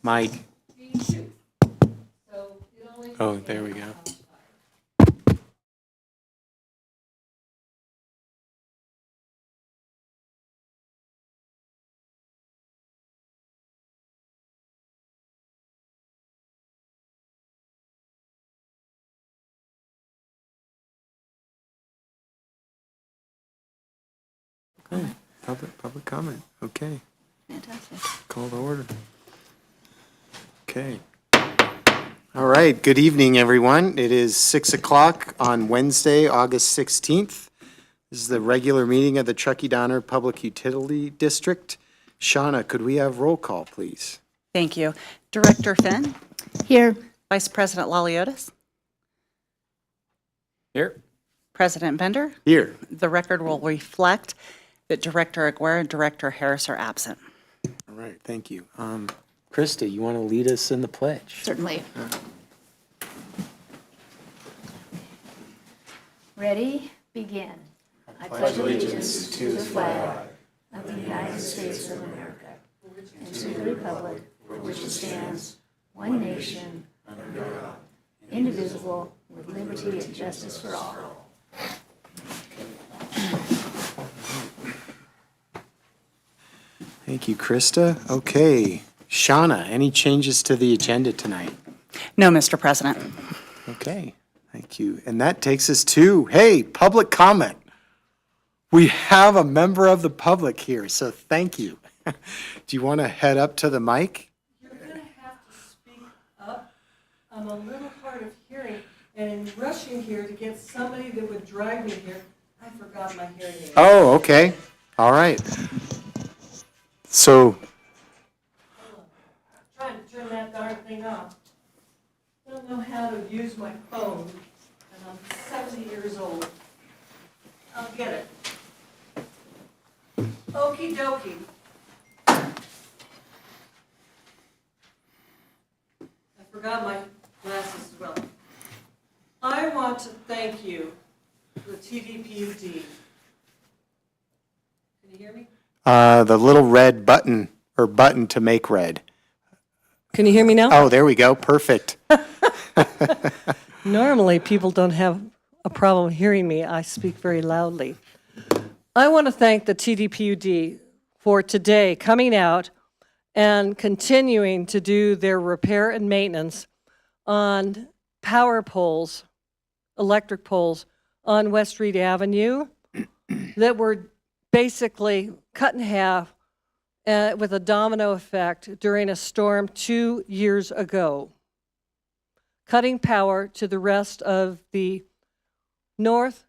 My, oh, there we go. Okay, public comment, okay. Fantastic. Call to order. Okay. All right, good evening, everyone. It is 6 o'clock on Wednesday, August 16th. This is the regular meeting of the Truckee Donner Public Utility District. Shauna, could we have roll call, please? Thank you. Director Finn? Here. Vice President Laliotis? Here. President Bender? Here. The record will reflect that Director Aguirre and Director Harris are absent. All right, thank you. Krista, you want to lead us in the pledge? Certainly. Ready? Begin. I pledge allegiance to the flag of the United States of America and to the republic for which it stands, one nation, under God, indivisible, with liberty and justice for all. Thank you, Krista. Okay. Shauna, any changes to the agenda tonight? No, Mr. President. Okay, thank you. And that takes us to, hey, public comment. We have a member of the public here, so thank you. Do you want to head up to the mic? You're going to have to speak up. I'm a little hard of hearing, and in rushing here to get somebody that would drive me here, I forgot my hearing aid. Oh, okay. All right. So, Trying to turn that darn thing off. Don't know how to use my phone, and I'm 70 years old. I'll get it. Okie dokie. I forgot my glasses as well. I want to thank you, the TDPUD. Can you hear me? the little red button, or button to make red. Can you hear me now? Oh, there we go. Perfect. Normally, people don't have a problem hearing me. I speak very loudly. I want to thank the TDPUD for today coming out and continuing to do their repair and maintenance on power poles, electric poles on West Reed Avenue that were basically cut in half with a domino effect during a storm 2 years ago, cutting power to the rest of the north,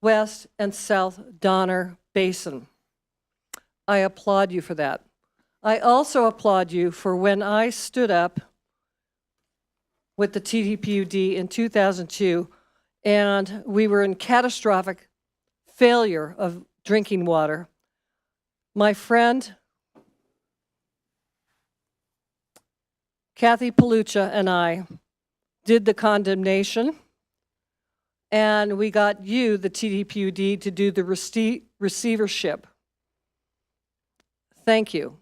west, and south Donner Basin. I applaud you for that. I also applaud you for when I stood up with the TDPUD in 2002 and we were in catastrophic failure of drinking water. My friend Kathy Palucha and I did the condemnation, and we got you, the TDPUD, to do the receivership. Thank you.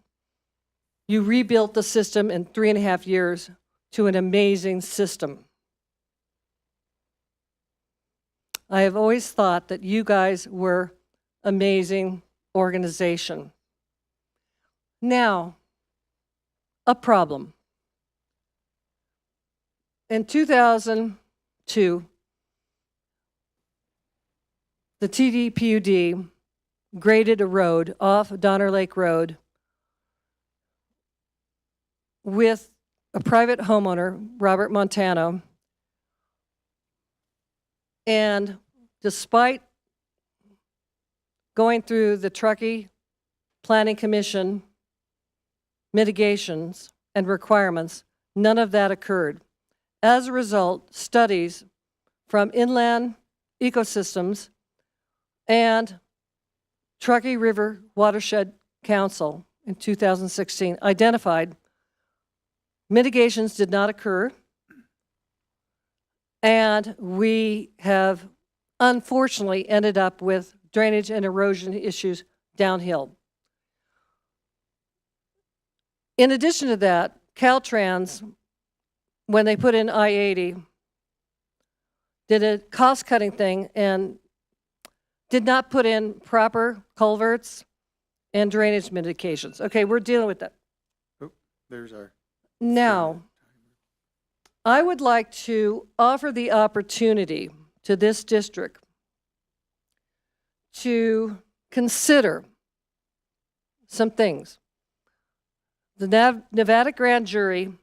You rebuilt the system in 3.5 years to an amazing system. I have always thought that you guys were amazing organization. Now, a problem. In 2002, the TDPUD graded a road off Donner Lake Road with a private homeowner, Robert Montano, and despite going through the Truckee Planning Commission mitigations and requirements, none of that occurred. As a result, studies from Inland Ecosystems and Truckee River Watershed Council in 2016 identified mitigations did not occur, and we have unfortunately ended up with drainage and erosion issues downhill. In addition to that, Caltrans, when they put in I-80, did a cost-cutting thing and did not put in proper culverts and drainage mitigations. Okay, we're dealing with that. There's our. Now, I would like to offer the opportunity to this district to consider some things. The Nevada grand jury,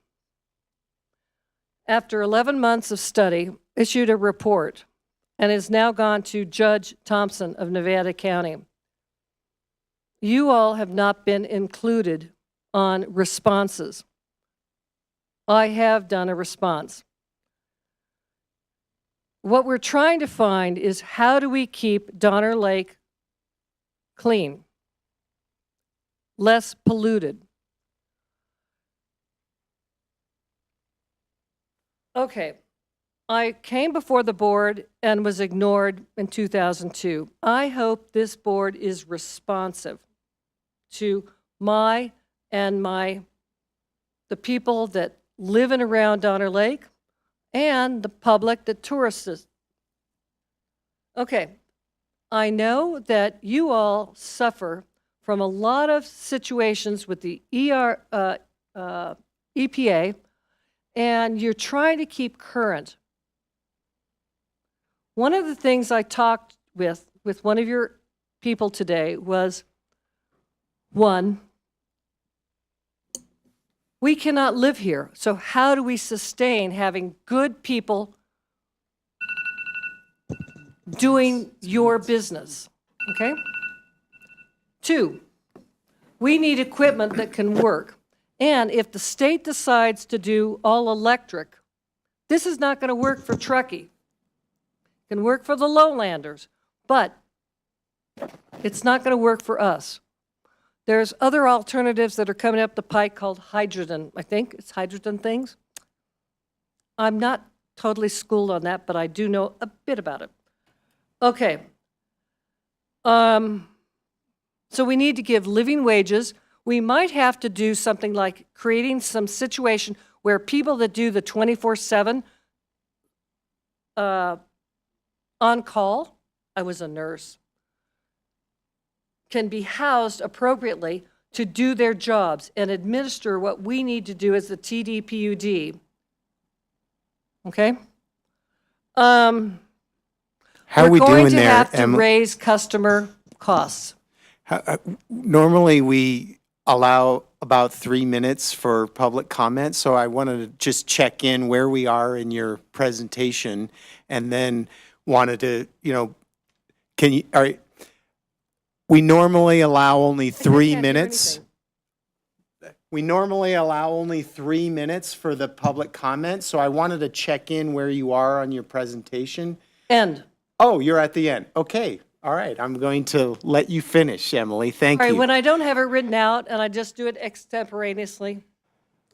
after 11 months of study, issued a report and has now gone to Judge Thompson of Nevada County. You all have not been included on responses. I have done a response. What we're trying to find is how do we keep Donner Lake clean, less polluted? Okay, I came before the board and was ignored in 2002. I hope this board is responsive to my and the people that live and around Donner Lake and the public that tourists. Okay, I know that you all suffer from a lot of situations with the EPA, and you're trying to keep current. One of the things I talked with one of your people today was, one, we cannot live here, so how do we sustain having good people doing your business, okay? Two, we need equipment that can work. And if the state decides to do all electric, this is not going to work for Truckee. It can work for the lowlanders, but it's not going to work for us. There's other alternatives that are coming up the pike called hydrogen. I think it's hydrogen things. I'm not totally schooled on that, but I do know a bit about it. Okay. So we need to give living wages. We might have to do something like creating some situation where people that do the 24/7 on call, I was a nurse, can be housed appropriately to do their jobs and administer what we need to do as the TDPUD. Okay? How are we We're doing going to there, have to Emily? raise customer costs. Normally, we allow about 3 minutes for public comment, so I wanted to just check in where we are in your presentation, and then wanted to, we normally allow only 3 can't hear minutes. We normally allow only 3 minutes for the public comment, so I wanted to check in where you are on your presentation. End. Oh, you're at the end. Okay. All right. I'm going to let you finish, Emily. Thank All right, you. when I don't have it written out and I just do it extemporaneously,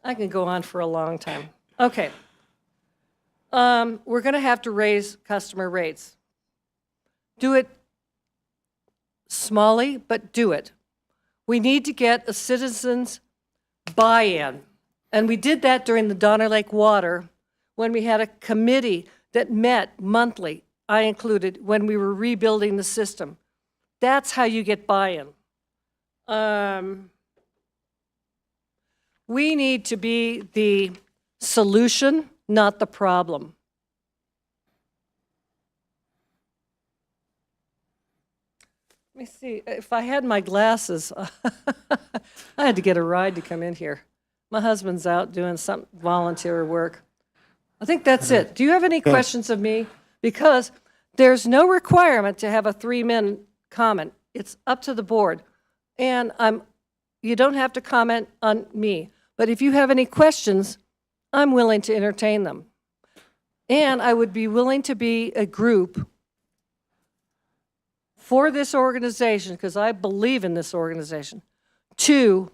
I can go on for a long time. Okay. We're going to have to raise customer rates. Do it smally, but do it. We need to get a citizens' buy-in. And we did that during the Donner Lake Water when we had a committee that met monthly, I included, when we were rebuilding the system. That's how you get buy-in. We need to be the solution, not the problem. Let me see, if I had my glasses, I had to get a ride to come in here. My husband's out doing some volunteer work. I think that's it. Do you have any questions of me? Because there's no requirement to have a 3-minute comment. It's up to the board. And you don't have to comment on me. But if you have any questions, I'm willing to entertain them. And I would be willing to be a group for this organization, because I believe in this organization, to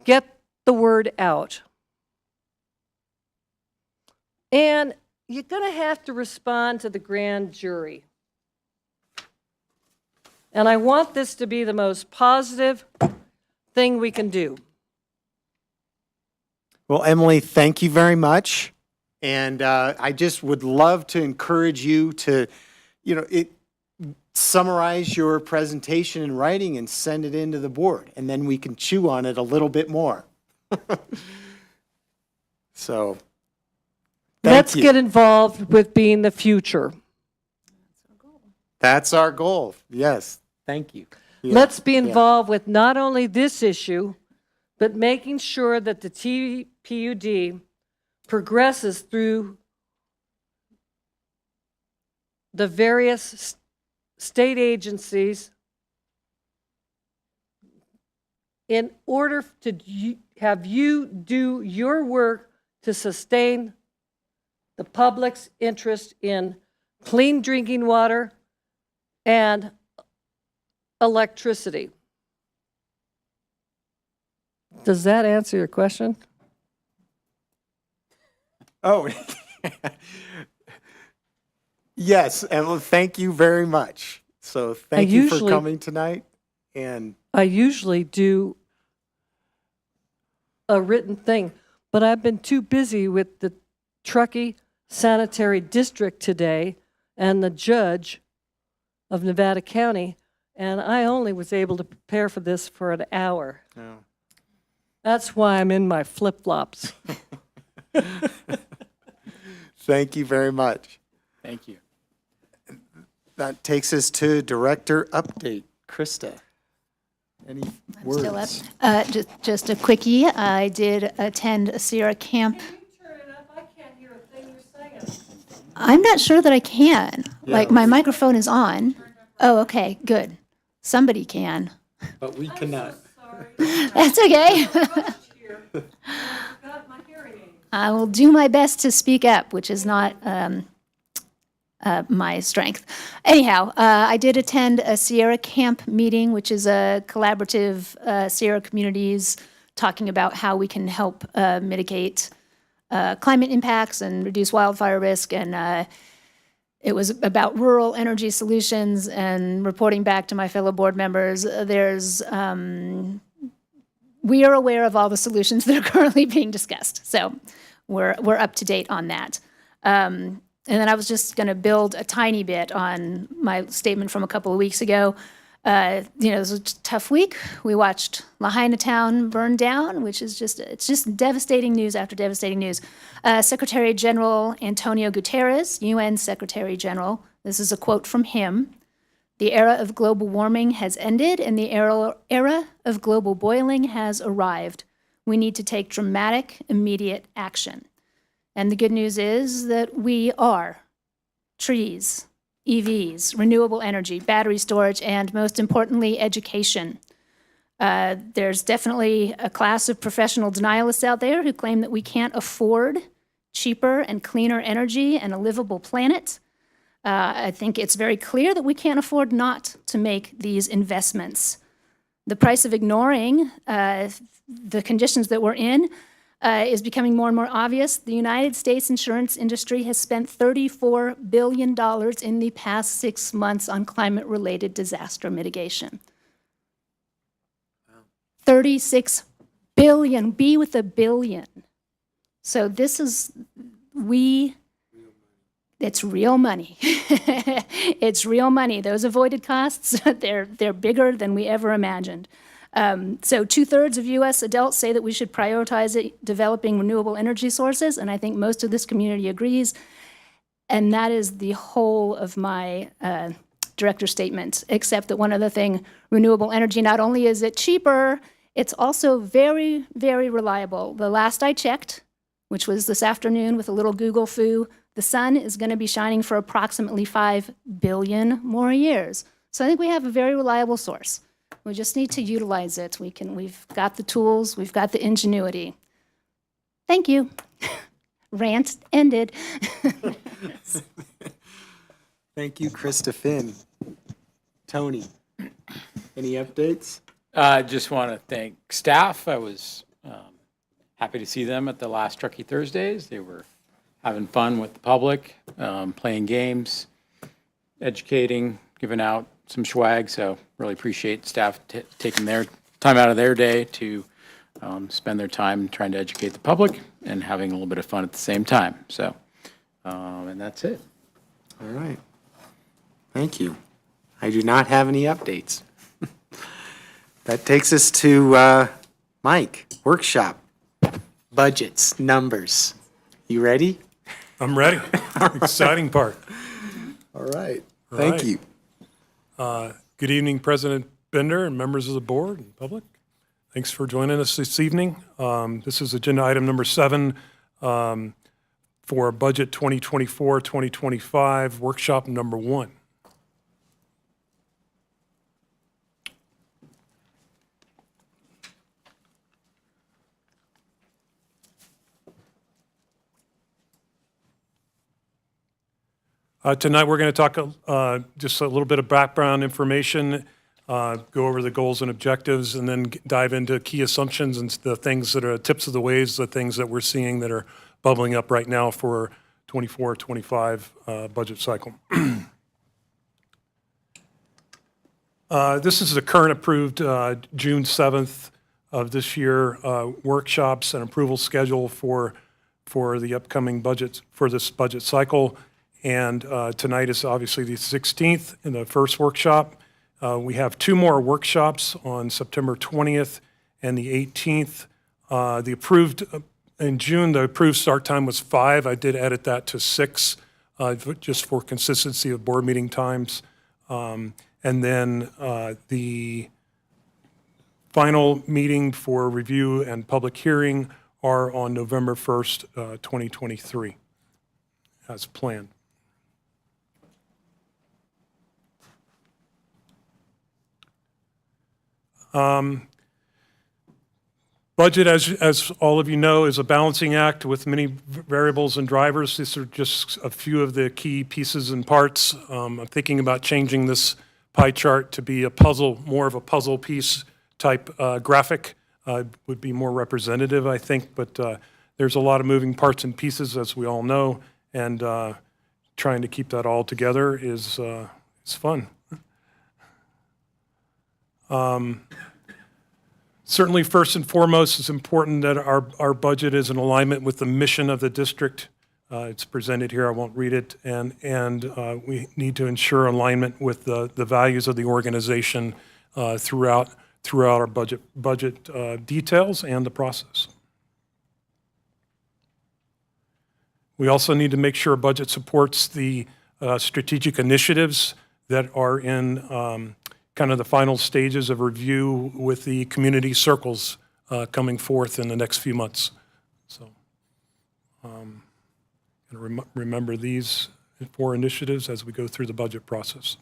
get the word out. And you're going to have to respond to the grand jury. And I want this to be the most positive thing we can do. Well, Emily, thank you very much. And I just would love to encourage you to, summarize your presentation in writing and send it into the board, and then we can chew on it a little bit more. So, Let's you. get involved with being the future. That's our goal. Yes, thank you. Yeah, Let's be yeah. involved with not only this issue, but making sure that the TDPUD progresses through the various state agencies in order to have you do your work to sustain the public's interest in clean drinking water and electricity. Does that answer your question? Oh, yes, and thank you very much. So thank you for usually- coming tonight. And I usually do a written thing, but I've been too busy with the Truckee Sanitary District today and the judge of Nevada County, and I only was able to prepare for this for an hour. oh, That's why I'm in my flip-flops. thank you very much. Thank you. That takes us to director update. Krista, any words? Still up. Just a quickie. I did attend a Sierra camp. Can you turn it up? I can't hear a thing you're saying. I'm not sure that I can. Like, Yeah. my microphone is on. Oh, okay, good. Somebody can. But we cannot. That's okay. I will do my best to speak up, which is not my strength. Anyhow, I did attend a Sierra Camp meeting, which is a collaborative Sierra communities talking about how we can help mitigate climate impacts and reduce wildfire risk. And it was about rural energy solutions and reporting back to my fellow board members. We are aware of all the solutions that are currently being discussed. So we're up to date on that. And then I was just going to build a tiny bit on my statement from a couple of weeks ago. It was a tough week. We watched Lahaina town burn down, which is it's just devastating news after devastating news. Secretary General Antonio Guterres, UN Secretary General, this is a quote from him: "The era of global warming has ended and the era of global boiling has arrived. We need to take dramatic, immediate action." And the good news is that we are. Trees, EVs, renewable energy, battery storage, and most importantly, education. There's definitely a class of professional denialists out there who claim that we can't afford cheaper and cleaner energy and a livable planet. I think it's very clear that we can't afford not to make these investments. The price of ignoring the conditions that we're in is becoming more and more obvious. The United States insurance industry has spent $34 billion in the past 6 months on climate-related disaster mitigation. 36 billion, B with a billion. So this is, it's real money. It's real money. Those avoided costs, they're bigger than we ever imagined. So 2/3 of U.S. adults say that we should prioritize developing renewable energy sources, and I think most of this community agrees. And that is the whole of my director's statement, except that one other thing: renewable energy, not only is it cheaper, it's also very, very reliable. The last I checked, which was this afternoon with a little Google foo, the sun is going to be shining for approximately 5 billion more years. So I think we have a very reliable source. We just need to utilize it. We've got the tools, we've got the ingenuity. Thank you. Rant ended. Thank you, Krista Finn. Tony, any updates? I just want to thank staff. I was happy to see them at the last Truckee Thursdays. They were having fun with the public, playing games, educating, giving out some swag. So really appreciate staff taking their time out of their day to spend their time trying to educate the public and having a little bit of fun at the same time. So, and that's it. All right. Thank you. I do not have any updates. That takes us to Mike, workshop, budgets, numbers. You ready? I'm ready. Exciting part. All right. All Thank right. you. Good evening, President Bender and members of the board and public. Thanks for joining us this evening. This is agenda item number 7 for budget 2024-2025, workshop number 1. Tonight, we're going to talk just a little bit of background information, go over the goals and objectives, and then dive into key assumptions and the things that are tips of the ways, the things that we're seeing that are bubbling up right now for 24-25 budget cycle. This is the current approved June 7th of this year workshops and approval schedule for the upcoming budget for this budget cycle. And tonight is obviously the 16th in the first workshop. We have 2 more workshops on September 20th and the 18th. The approved, in June, the approved start time was 5. I did edit that to 6 just for consistency of board meeting times. And then the final meeting for review and public hearing are on November 1st, 2023, as planned. Budget, as all of you know, is a balancing act with many variables and drivers. These are just a few of the key pieces and parts. I'm thinking about changing this pie chart to be a puzzle, more of a puzzle piece type graphic. Would be more representative, I think, but there's a lot of moving parts and pieces, as we all know, and trying to keep that all together is fun. Certainly, first and foremost, it's important that our budget is in alignment with the mission of the district. It's presented here, I won't read it, and we need to ensure alignment with the values of the organization throughout our budget details and the process. We also need to make sure our budget supports the strategic initiatives that are in kind of the final stages of review with the community circles coming forth in the next few months. So remember these 4 initiatives as we go through the budget process.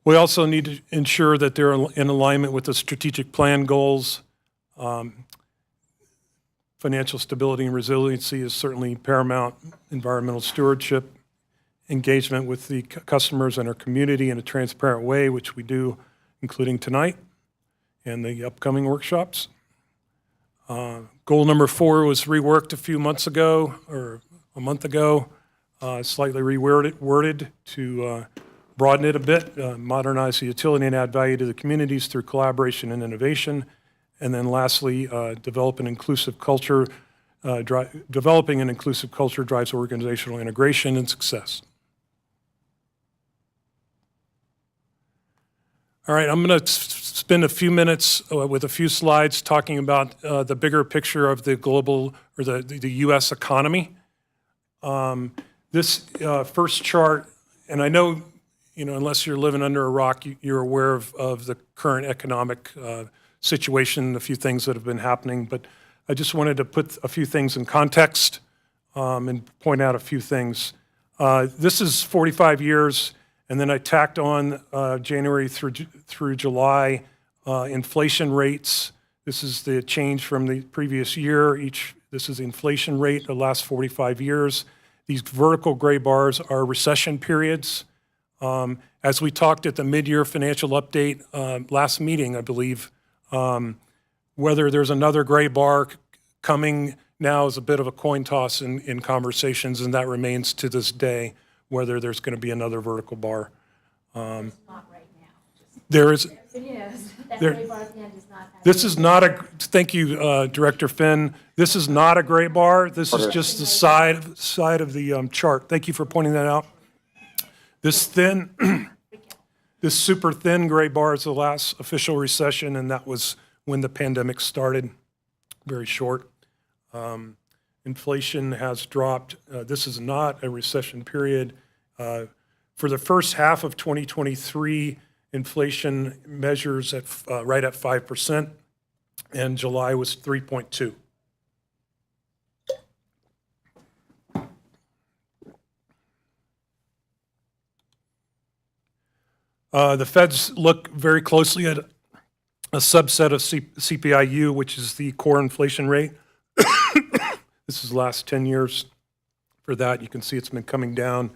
We also need to ensure that they're in alignment with the strategic plan goals. Financial stability and resiliency is certainly paramount. Environmental stewardship, engagement with the customers and our community in a transparent way, which we do, including tonight and the upcoming workshops. Goal number 4 was reworked a few months ago, or a month ago, slightly reworded to broaden it a bit, modernize the utility and add value to the communities through collaboration and innovation. And then lastly, developing an inclusive culture drives organizational integration and success. All right, I'm going to spend a few minutes with a few slides talking about the bigger picture of the global or the U.S. economy. This first chart, and I know, unless you're living under a rock, you're aware of the current economic situation, a few things that have been happening, but I just wanted to put a few things in context and point out a few things. This is 45 years. And then I tacked on January through July inflation rates. This is the change from the previous year. This is the inflation rate of the last 45 years. These vertical gray bars are recession periods. As we talked at the mid-year financial update last meeting, I believe, whether there's another gray bar coming now is a bit of a coin toss in conversations, and that remains to this day, whether there's going to be another vertical bar. Not right now. There is, Yes, that There- gray bar at the end is not. this is not a, thank you, Director Finn. This is not a gray bar. This is just the side of the chart. Thank you for pointing that out. This thin, this super thin gray bar is the last official recession, and that was when the pandemic started, very short. Inflation has dropped. This is not a recession period. For the first half of 2023, inflation measures at right at 5%, and July was 3.2. The feds look very closely at a subset of CPIU, which is the core inflation rate. This is the last 10 years. For that, you can see it's been coming down.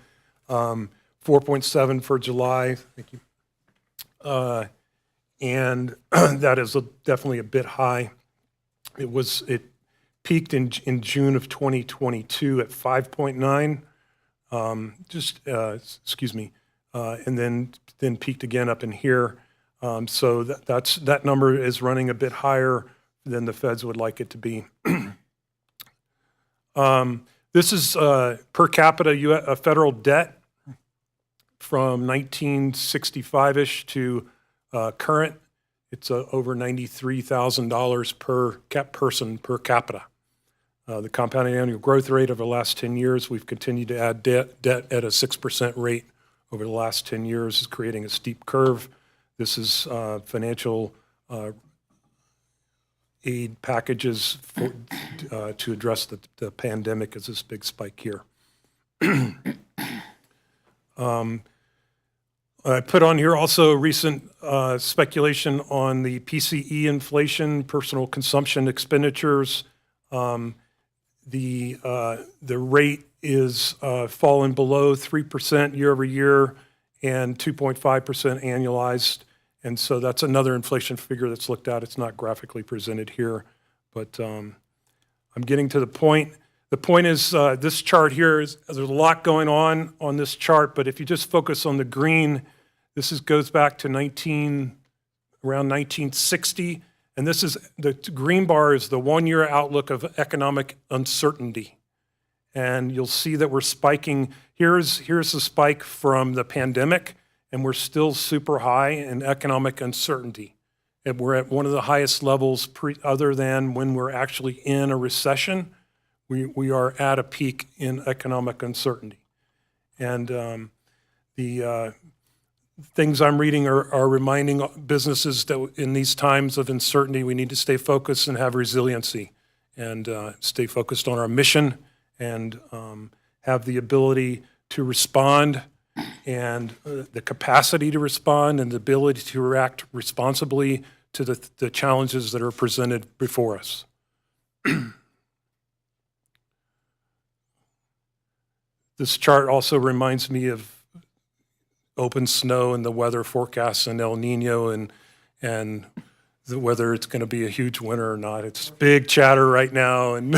4.7 for July. Thank you. And that is definitely a bit high. It peaked in June of 2022 at 5.9. Excuse me, and then peaked again up in here. So that number is running a bit higher than the feds would like it to be. This is per capita federal debt from 1965-ish to current. It's over $93,000 per person per capita. The compounded annual growth rate over the last 10 years, we've continued to add debt at a 6% rate over the last 10 years, is creating a steep curve. This is financial aid packages to address the pandemic as this big spike here. I put on here also recent speculation on the PCE inflation, personal consumption expenditures. The rate is fallen below 3% year over year and 2.5% annualized. And so that's another inflation figure that's looked at. It's not graphically presented here, but I'm getting to the point. The point is this chart here, there's a lot going on this chart, but if you just focus on the green, goes back to around 1960. And this is, the green bar is the one-year outlook of economic uncertainty. And you'll see that we're spiking. Here's the spike from the pandemic, and we're still super high in economic uncertainty. And we're at one of the highest levels other than when we're actually in a recession. We are at a peak in economic uncertainty. And the things I'm reading are reminding businesses that in these times of uncertainty, we need to stay focused and have resiliency and stay focused on our mission and have the ability to respond and the capacity to respond and the ability to react responsibly to the challenges that are presented before us. This chart also reminds me of open snow and the weather forecasts and El Nino and whether it's going to be a huge winter or not. It's big chatter right now, and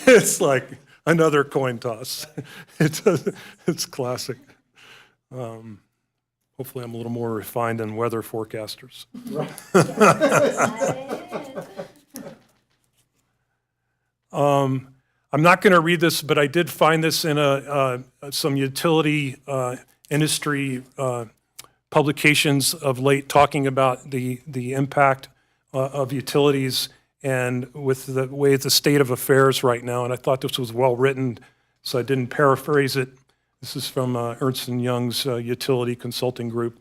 it's like another coin toss. It's classic. Hopefully I'm a little more refined than weather forecasters. I'm not going to read this, but I did find this in some utility industry publications of late talking about the impact of utilities and with the way the state of affairs right now. And I thought this was well written, so I didn't paraphrase it. This is from Ernst & Young's utility consulting group.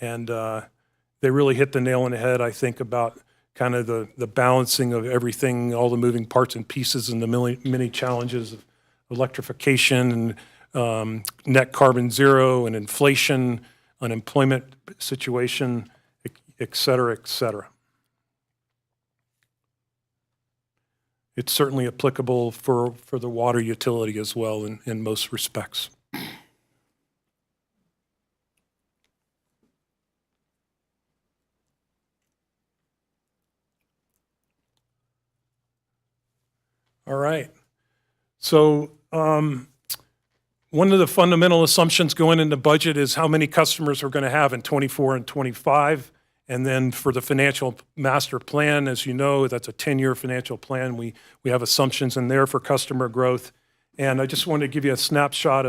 And they really hit the nail on the head, I think, about kind of the balancing of everything, all the moving parts and pieces and the many challenges of electrification and net carbon zero and inflation, unemployment situation, et cetera, et cetera. It's certainly applicable for the water utility as well in most respects. All right. So one of the fundamental assumptions going into budget is how many customers we're going to have in '24 and '25. And then for the financial master plan, as you know, that's a 10-year financial plan. We have assumptions in there for customer growth. And I just wanted to give you a snapshot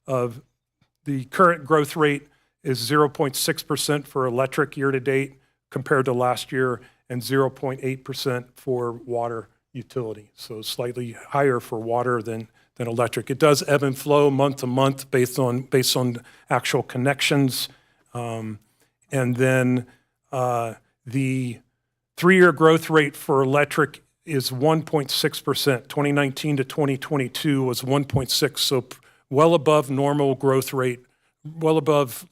of the current growth rate is 0.6% for electric year-to-date compared to last year, and 0.8% for water utility. So slightly higher for water than electric. It does ebb and flow month to month based on actual connections. And then the 3-year growth rate for electric is 1.6%. 2019 to 2022 was 1.6, so well above normal growth rate, well above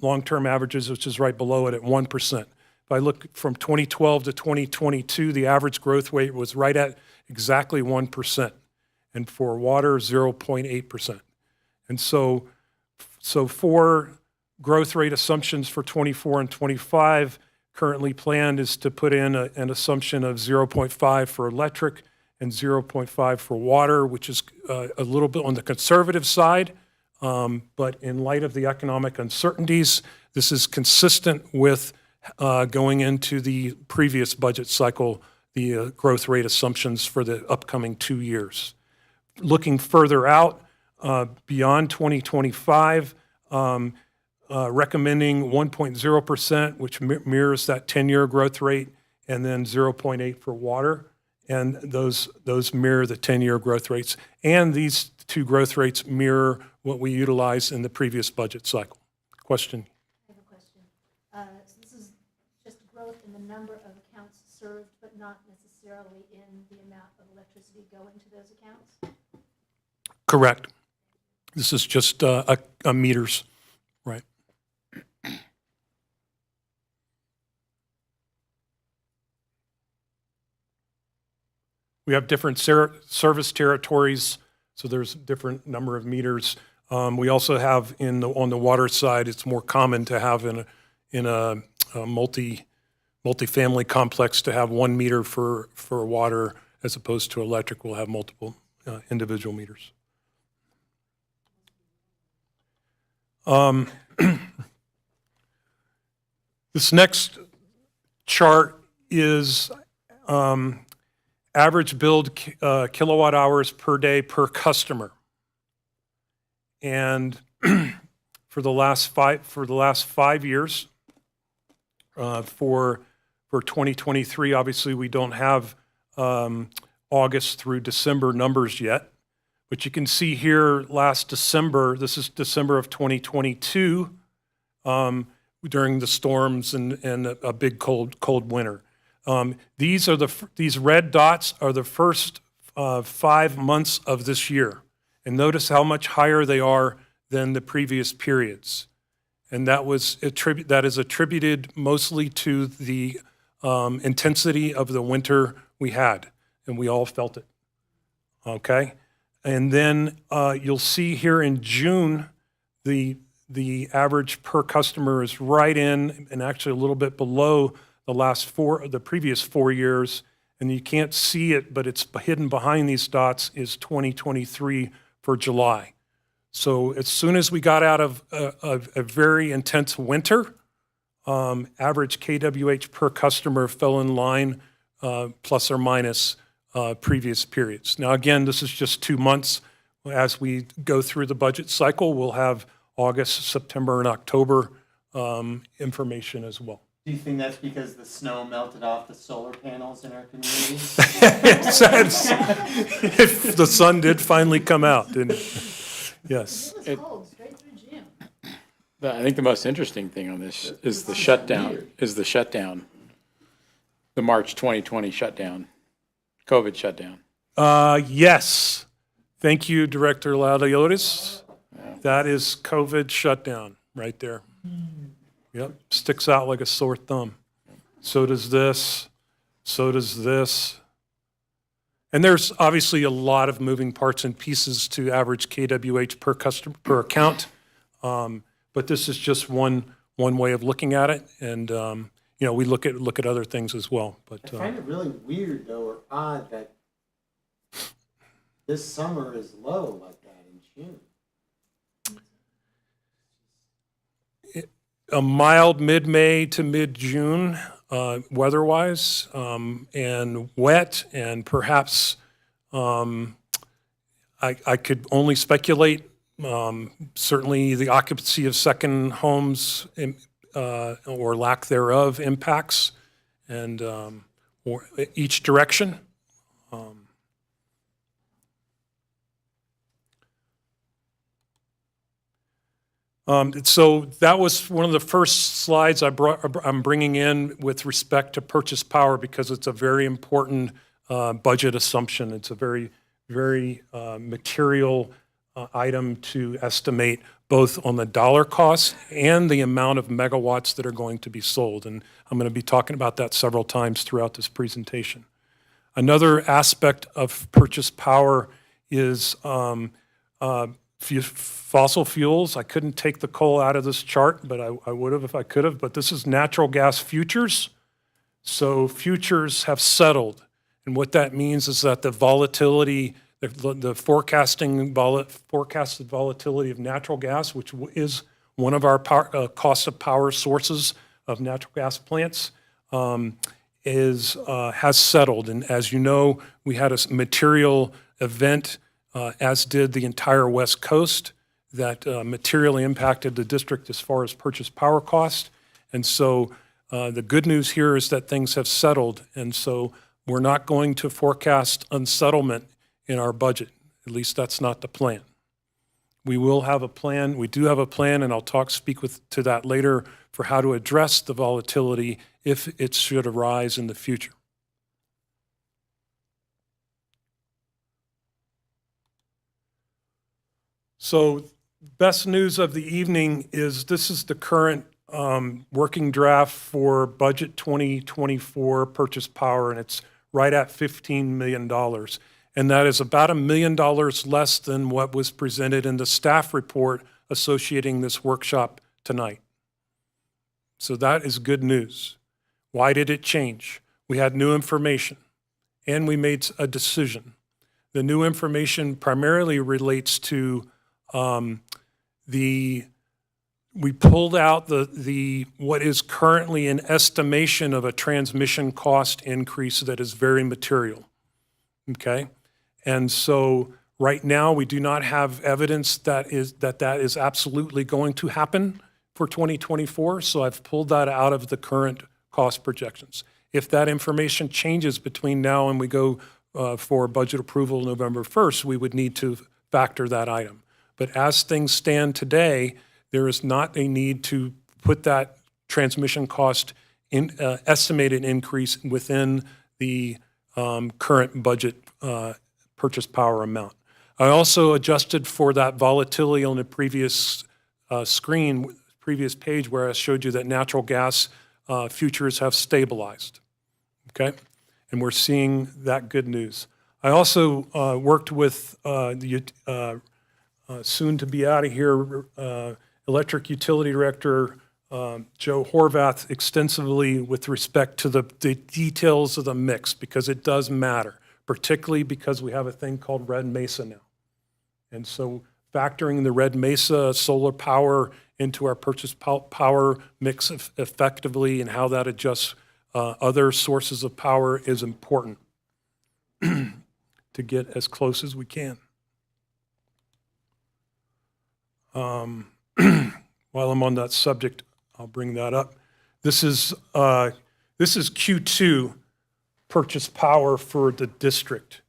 long-term averages, which is right below it at 1%. If I look from 2012 to 2022, the average growth rate was right at exactly 1%, and for water, 0.8%. And so for growth rate assumptions for 24 and 25, currently planned is to put in an assumption of 0.5 for electric and 0.5 for water, which is a little bit on the conservative side. But in light of the economic uncertainties, this is consistent with going into the previous budget cycle, the growth rate assumptions for the upcoming 2 years. Looking further out, beyond 2025, recommending 1.0%, which mirrors that 10-year growth rate, and then 0.8 for water. And those mirror the 10-year growth rates. And these two growth rates mirror what we utilized in the previous budget cycle. Question? I have a question. So this is just growth in the number of accounts served, but not necessarily in the amount of electricity going to those accounts? Correct. This is just a meters, right? We have different service territories, so there's a different number of meters. We also have on the water side, it's more common to have in a multi-family complex to have 1 meter for water as opposed to electric. We'll have multiple individual meters. This next chart is average billed kilowatt hours per day per customer. And for the last 5 years, for 2023, obviously we don't have August through December numbers yet, but you can see here last December, this is December of 2022, during the storms and a big cold winter. These red dots are the first 5 months of this year. And notice how much higher they are than the previous periods. And that is attributed mostly to the intensity of the winter we had, and we all felt it. Okay? And then you'll see here in June, the average per customer is right in, and actually a little bit below the previous 4 years, and you can't see it, but it's hidden behind these dots, is 2023 for July. So as soon as we got out of a very intense winter, average kWh per customer fell in line plus or minus previous periods. Now again, this is just 2 months. As we go through the budget cycle, we'll have August, September, and October information as well. Do you think that's because the snow melted off the solar panels in our community? If the sun did finally come out, didn't it? Yes. It was cold straight through June. I think the most interesting thing on this is the shutdown, the March 2020 shutdown, COVID shutdown. Yes. Thank you, Director Laudiotis. That is COVID shutdown right there. Yep, sticks out like a sore thumb. So does this. So does this. And there's obviously a lot of moving parts and pieces to average kWh per customer per account, but this is just one way of looking at it. And we look at other things as well. But I find it really weird though, or odd that this summer is low like that in June. a mild mid-May to mid-June weather-wise, and wet, and perhaps I could only speculate. Certainly, the occupancy of second homes or lack thereof impacts, and or each direction. So that was one of the first slides I'm bringing in with respect to purchase power, because it's a very important budget assumption. It's a very, very material item to estimate, both on the dollar cost and the amount of megawatts that are going to be sold. And I'm going to be talking about that several times throughout this presentation. Another aspect of purchase power is fossil fuels. I couldn't take the coal out of this chart, but I would have if I could have. But this is natural gas futures. So futures have settled. And what that means is that the volatility, the forecasted volatility of natural gas, which is one of our cost of power sources of natural gas plants, has settled. And as you know, we had a material event, as did the entire West Coast, that materially impacted the district as far as purchase power cost. And so the good news here is that things have settled. And so we're not going to forecast unsettlement in our budget. At least that's not the plan. We will have a plan. We do have a plan, and I'll speak to that later, for how to address the volatility if it should arise in the future. So best news of the evening is this is the current working draft for budget 2024 purchase power, and it's right at $15 million. And that is about $1 million less than what was presented in the staff report associating this workshop tonight. So that is good news. Why did it change? We had new information, and we made a decision. The new information primarily relates to we pulled out what is currently an estimation of a transmission cost increase that is very material, okay? And so right now, we do not have evidence that is absolutely going to happen for 2024, so I've pulled that out of the current cost projections. If that information changes between now and we go for budget approval November 1st, we would need to factor that item. But as things stand today, there is not a need to put that transmission cost estimated increase within the current budget purchase power amount. I also adjusted for that volatility on the previous previous page, where I showed you that natural gas futures have stabilized, okay? And we're seeing that good news. I also worked with the soon to be out of here Electric Utility Director Joe Horvath extensively with respect to the details of the mix, because it does matter, particularly because we have a thing called Red Mesa now. And so factoring the Red Mesa solar power into our purchase power mix effectively, and how that adjusts other sources of power, is important to get as close as we can. While I'm on that subject, I'll bring that up. This is Q2 purchase power for the district.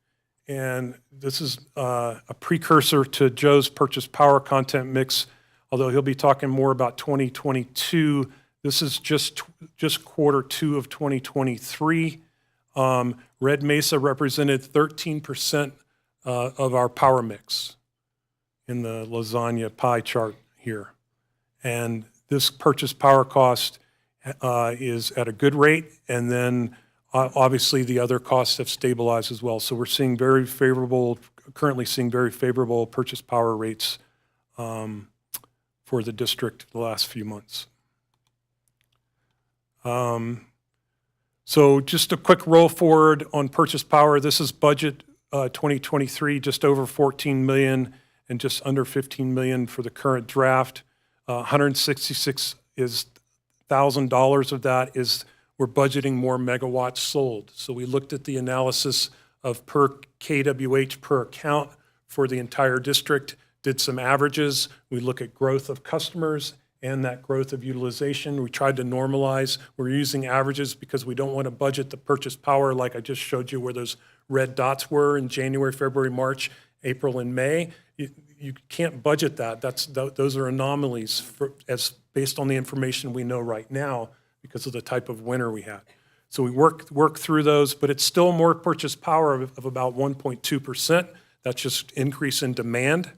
And this is a precursor to Joe's purchase power content mix, although he'll be talking more about 2022. This is just Q2 of 2023. Red Mesa represented 13% of our power mix in the lasagna pie chart here. And this purchase power cost is at a good rate, and then obviously the other costs have stabilized as well. So we're seeing currently seeing very favorable purchase power rates for the district the last few months. So just a quick roll forward on purchase power. This is budget 2023, just over 14 million and just under 15 million for the current draft. 166 is $1,000 of that is we're budgeting more megawatts sold. So we looked at the analysis of per kWh per account for the entire district, did some averages. We look at growth of customers and that growth of utilization. We tried to normalize. We're using averages because we don't want to budget the purchase power like I just showed you where those red dots were in January, February, March, April, and May. You can't budget that. Those are anomalies based on the information we know right now because of the type of winter we had. So we work through those, but it's still more purchase power of about 1.2%. That's just increase in demand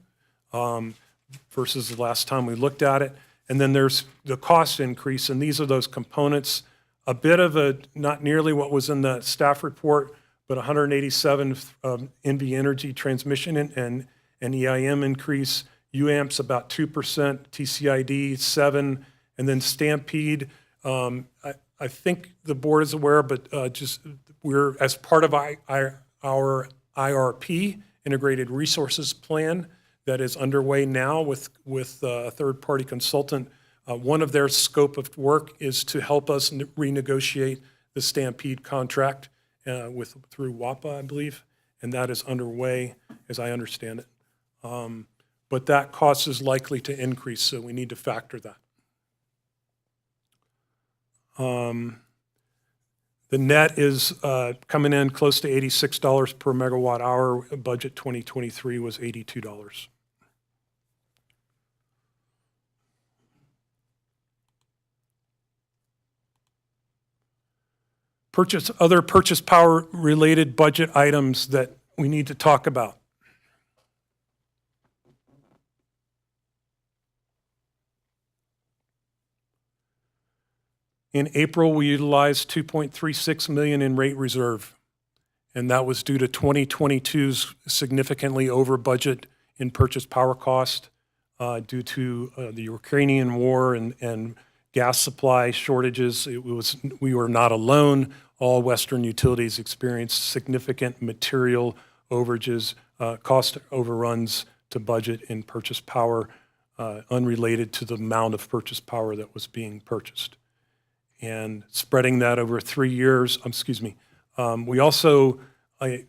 versus the last time we looked at it. And then there's the cost increase, and these are those components. A bit of not nearly what was in the staff report, but 187 NV Energy transmission and EIM increase. UAMP's about 2%, TCID 7%, and then Stampede. I think the board is aware, but we're as part of our IRP, Integrated Resources Plan, that is underway now with a third-party consultant. One of their scope of work is to help us renegotiate the Stampede contract through WAPA, I believe, and that is underway, as I understand it. But that cost is likely to increase, so we need to factor that. The net is coming in close to $86 per megawatt hour. Budget 2023 was $82. Other purchase power related budget items that we need to talk about. In April, we utilized $2.36 million in rate reserve, and that was due to 2022's significantly over budget in purchase power cost due to the Ukrainian war and gas supply shortages. We were not alone. All Western utilities experienced significant material overages, cost overruns to budget in purchase power unrelated to the amount of purchase power that was being purchased. And spreading that over 3 years, we also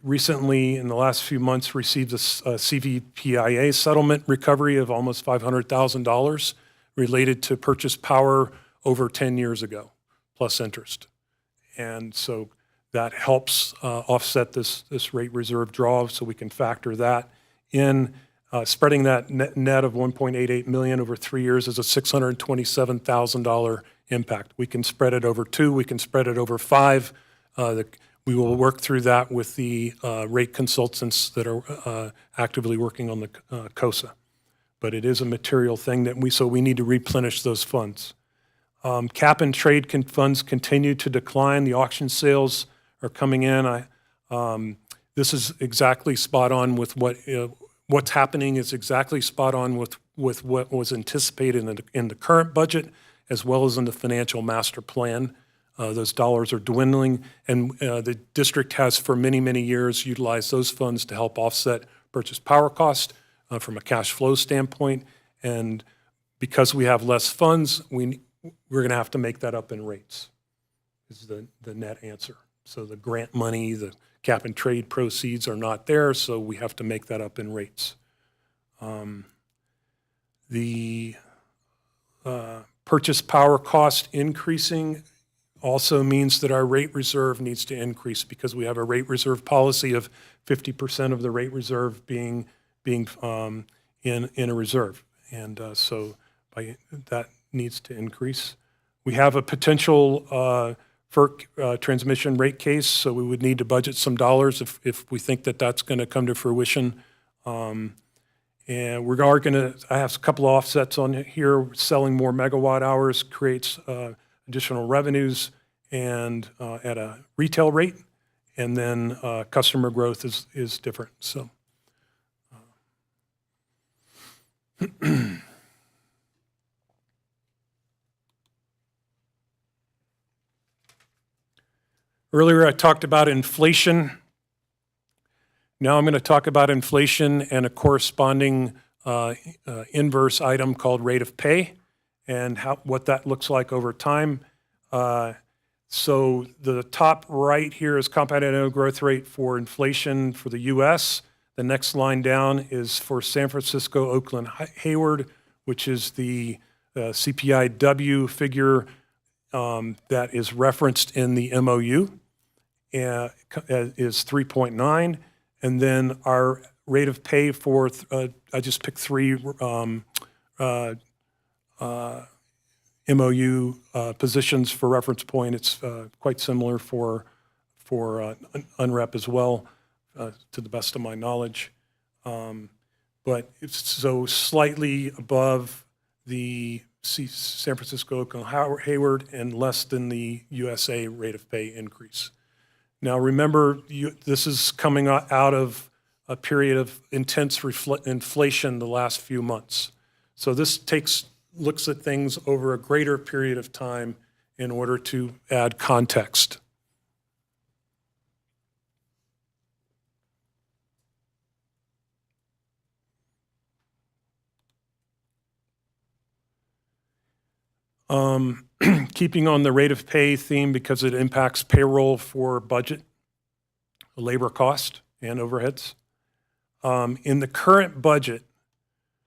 recently, in the last few months, received a CVPIA settlement recovery of almost $500,000 related to purchase power over 10 years ago, plus interest. And so that helps offset this rate reserve draw, so we can factor that in. Spreading that net of $1.88 million over 3 years is a $627,000 impact. We can spread it over 2, we can spread it over 5. We will work through that with the rate consultants that are actively working on the COSA. But it is a material thing so we need to replenish those funds. Cap and trade funds continue to decline. The auction sales are coming in. This is exactly spot on with what's happening is exactly spot on with what was anticipated in the current budget, as well as in the financial master plan. Those dollars are dwindling, and the district has for many, many years utilized those funds to help offset purchase power cost from a cash flow standpoint. And because we have less funds, we're going to have to make that up in rates, is the net answer. So the grant money, the cap and trade proceeds are not there, so we have to make that up in rates. The purchase power cost increasing also means that our rate reserve needs to increase because we have a rate reserve policy of 50% of the rate reserve being in a reserve. And so that needs to increase. We have a potential FERC transmission rate case, so we would need to budget some dollars if we think that that's going to come to fruition. And we are going to, I have a couple of offsets on here. Selling more megawatt hours creates additional revenues and at a retail rate, and then customer growth is different. So. Earlier I talked about inflation. Now I'm going to talk about inflation and a corresponding inverse item called rate of pay. and what that looks like over time. So the top right here is compounded annual growth rate for inflation for the U.S. The next line down is for San Francisco, Oakland, Hayward, which is the CPIW figure that is referenced in the MOU, is 3.9. And then our rate of pay for, I just picked three MOU positions for reference point. It's quite similar for UNREP as well, to the best of my knowledge. But it's so slightly above the San Francisco, Oakland, Hayward, and less than the USA rate of pay increase. Now remember, this is coming out of a period of intense inflation the last few months. So this looks at things over a greater period of time in order to add context. Keeping on the rate of pay theme because it impacts payroll for budget, labor cost, and overheads. In the current budget,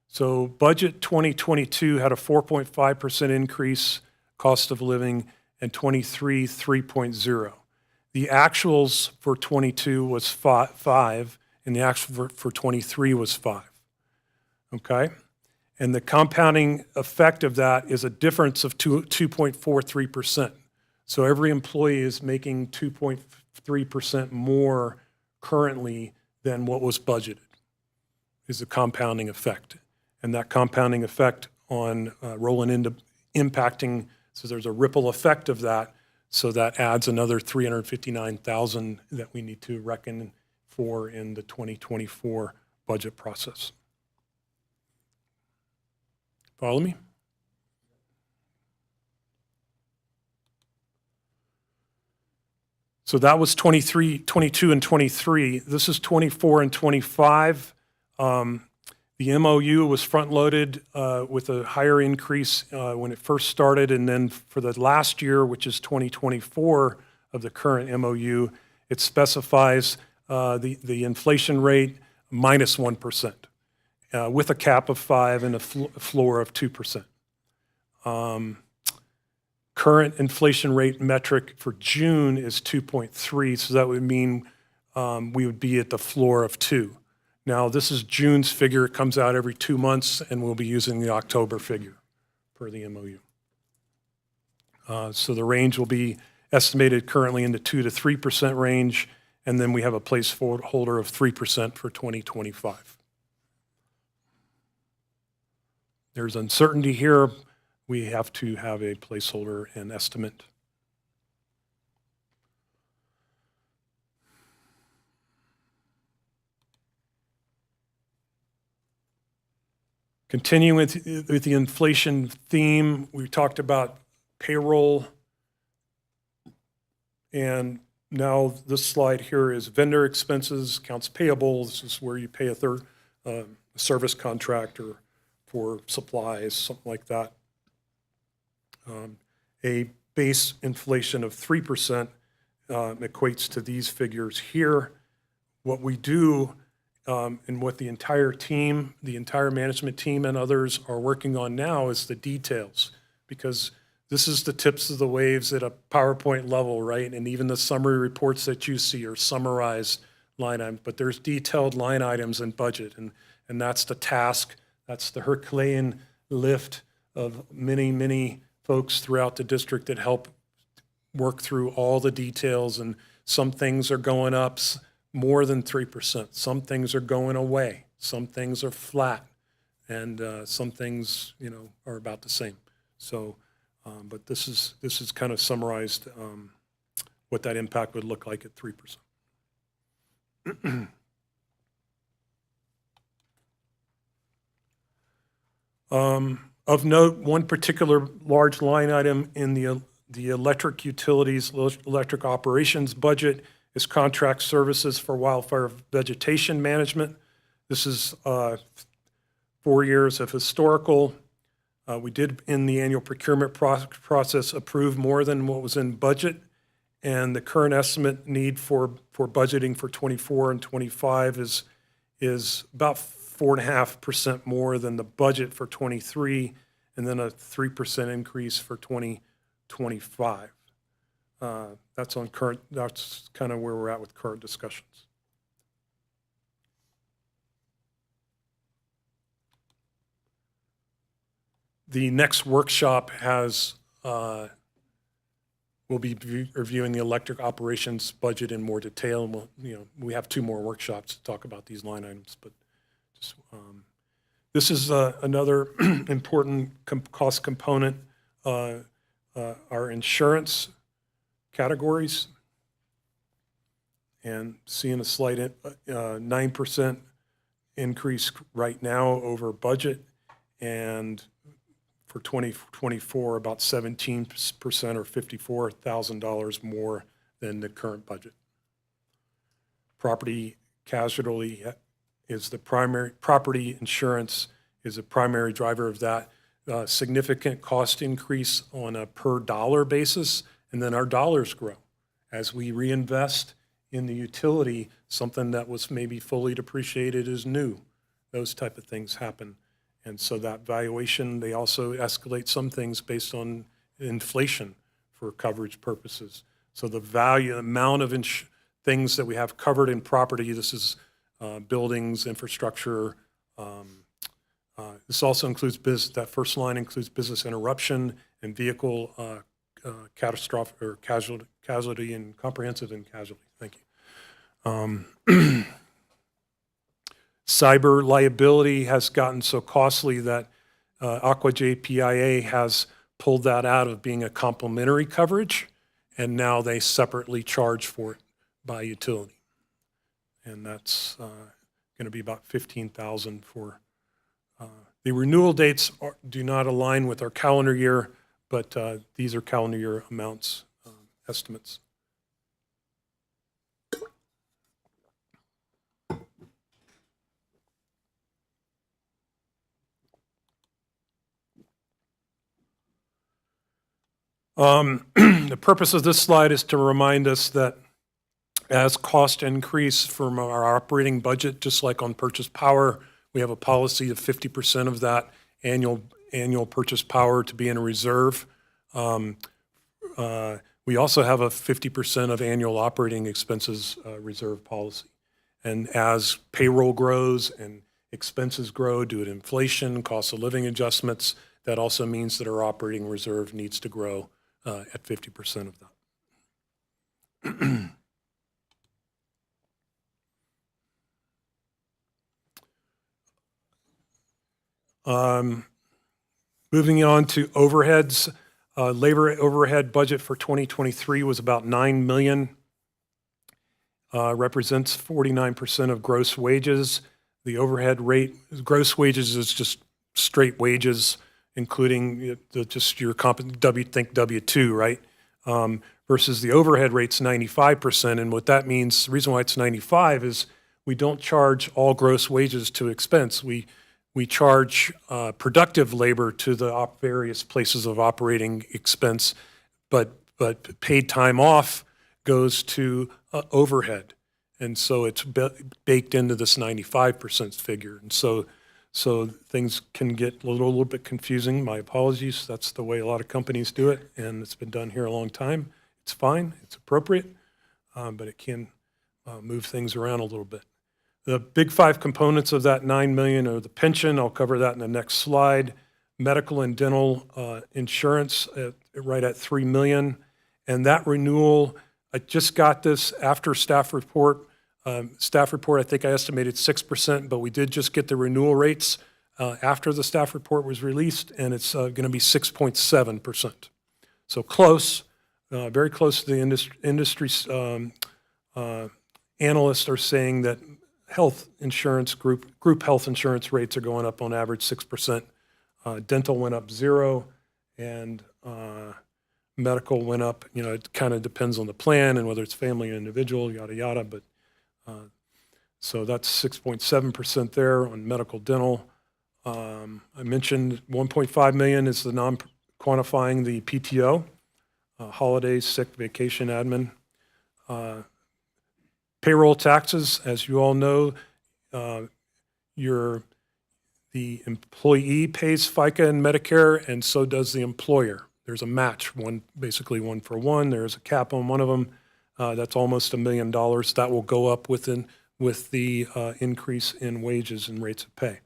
so budget 2022 had a 4.5% increase cost of living, and 23 3.0. The actuals for 22 was 5, and the actual for 23 was 5. Okay? And the compounding effect of that is a difference of 2.43%. So every employee is making 2.3% more currently than what was budgeted, is a compounding effect. And that compounding effect on rolling into impacting, so there's a ripple effect of that, so that adds another $359,000 that we need to reckon for in the 2024 budget process. Follow me? So that was 22 and 23. This is 24 and 25. The MOU was front-loaded with a higher increase when it first started, and then for the last year, which is 2024 of the current MOU, it specifies the inflation rate minus 1%. With a cap of 5 and a floor of 2%. Current inflation rate metric for June is 2.3, so that would mean we would be at the floor of 2. Now, this is June's figure. It comes out every 2 months, and we'll be using the October figure per the MOU. So the range will be estimated currently in the 2 to 3% range, and then we have a placeholder of 3% for 2025. There's uncertainty here. We have to have a placeholder and estimate. Continuing with the inflation theme, we talked about payroll. And now this slide here is vendor expenses, accounts payable. This is where you pay a service contractor for supplies, something like that. A base inflation of 3% equates to these figures here. What we do and what the entire team, the entire management team and others are working on now is the details, because this is the tips of the waves at a PowerPoint level, right? And even the summary reports that you see are summarized line items, but there's detailed line items in budget, and that's the task. That's the Herculean lift of many, many folks throughout the district that help work through all the details. And some things are going up more than 3%. Some things are going away. Some things are flat. And some things, are about the same. So, but this is kind of summarized what that impact would look like at 3%. Of note, one particular large line item in the electric utilities, electric operations budget is contract services for wildfire vegetation management. This is 4 years of historical. We did, in the annual procurement process, approve more than what was in budget, and the current estimate need for budgeting for 24 and 25 is about 4.5% more than the budget for 23, and then a 3% increase for 2025. That's kind of where we're at with current discussions. The next workshop will be reviewing the electric operations budget in more detail, and we have 2 more workshops to talk about these line items, but just, this is another important cost component, our insurance categories, and seeing a slight 9% increase right now over budget, and for 2024, about 17% or $54,000 more than the current budget. Property casualty is the primary, property insurance is a primary driver of that. Significant cost increase on a per dollar basis, and then our dollars grow. As we reinvest in the utility, something that was maybe fully depreciated is new. Those type of things happen. And so that valuation, they also escalate some things based on inflation for coverage purposes. So the value, amount of things that we have covered in property, this is buildings, infrastructure. This also includes that first line includes business interruption and vehicle catastrophic or casualty and comprehensive and casualty. Thank you. Cyber liability has gotten so costly that Aqua JPIA has pulled that out of being a complementary coverage, and now they separately charge for it by utility. And that's going to be about $15,000 for the renewal dates do not align with our calendar year, but these are calendar year amounts, estimates. The purpose of this slide is to remind us that as costs increase from our operating budget, just like on purchase power, we have a policy of 50% of that annual purchase power to be in a reserve. We also have a 50% of annual operating expenses reserve policy. And as payroll grows and expenses grow due to inflation, cost of living adjustments, that also means that our operating reserve needs to grow at 50% of that. Moving on to overheads, labor overhead budget for 2023 was about $9 million. Represents 49% of gross wages. The overhead rate, gross wages is just straight wages, including just your think W-2, right? Versus the overhead rate's 95%, and what that means, the reason why it's 95 is we don't charge all gross wages to expense. We charge productive labor to the various places of operating expense, but paid time off goes to overhead. And so it's baked into this 95% figure. And so things can get a little bit confusing. My apologies. That's the way a lot of companies do it, and it's been done here a long time. It's fine. It's appropriate, but it can move things around a little bit. The big 5 components of that $9 million are the pension. I'll cover that in the next slide. Medical and dental insurance right at $3 million. And that renewal, I just got this after staff report. Staff report, I think I estimated 6%, but we did just get the renewal rates after the staff report was released, and it's going to be 6.7%. So close, very close to the industry. Analysts are saying that health insurance, group health insurance rates are going up on average 6%. Dental went up 0%, and medical went up. You know, it kind of depends on the plan and whether it's family or individual, yada, yada. But so that's 6.7% there on medical dental. I mentioned 1.5 million is the non-quantifying the PTO, holidays, sick, vacation, admin. Payroll taxes, as you all know, the employee pays FICA and Medicare, and so does the employer. There's a match, basically 1-for-1. There's a cap on one of them. That's almost $1 million. That will go up with the increase in wages and rates of pay.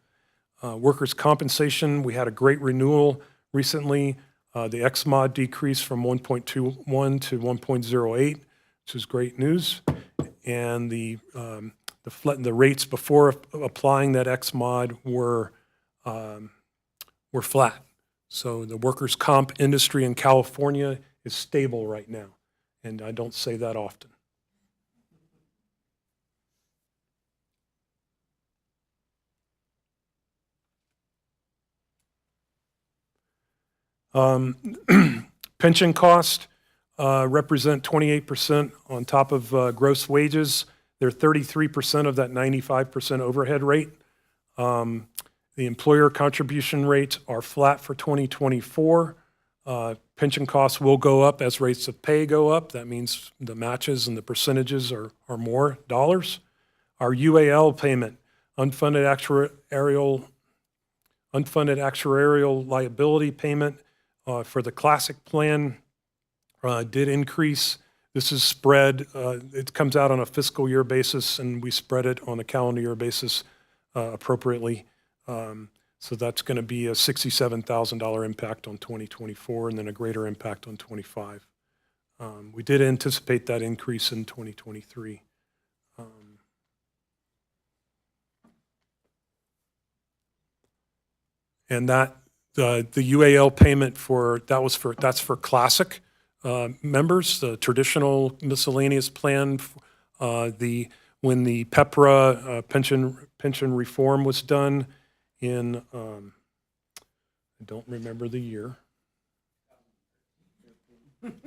Workers' compensation, we had a great renewal recently. The XMOD decreased from 1.21 to 1.08, which is great news. And the rates before applying that XMOD were flat. So the workers' comp industry in California is stable right now, and I don't say that often. Pension cost represent 28% on top of gross wages. They're 33% of that 95% overhead rate. The employer contribution rates are flat for 2024. Pension costs will go up as rates of pay go up. That means the matches and the percentages are more dollars. Our UAL payment, unfunded actuarial liability payment for the classic plan did increase. This is spread. It comes out on a fiscal year basis, and we spread it on a calendar year basis appropriately. So that's going to be a $67,000 impact on 2024 and then a greater impact on 25. We did anticipate that increase in 2023. And that the UAL payment that's for classic members, the traditional miscellaneous plan. When the PEPRA pension reform was done in I don't remember the year.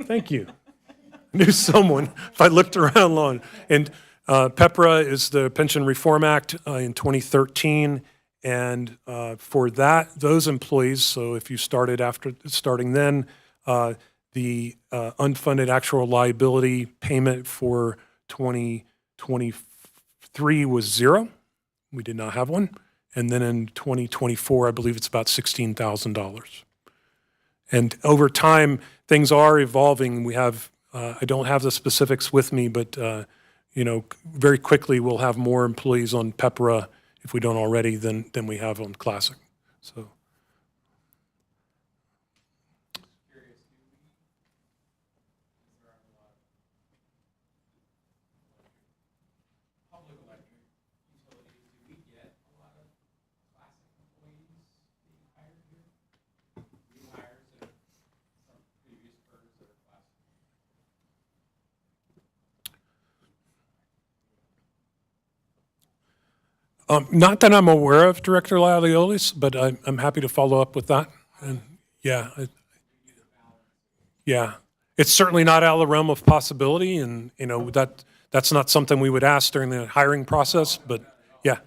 Thank you. I knew someone if I looked around long. And PEPRA is the Pension Reform Act in 2013. And for those employees, so if you starting then, the unfunded actual liability payment for 2023 was zero. We did not have one. And then in 2024, I believe it's about $16,000. And over time, things are evolving. We have, I don't have the specifics with me, but very quickly we'll have more employees on PEPRA, if we don't already, than we have on Classic. So. Not that I'm aware of, Director Lauliolis, but I'm happy to follow up with that. And yeah, it's certainly not out of the realm of possibility, and that's not something we would ask during the hiring process. But yeah.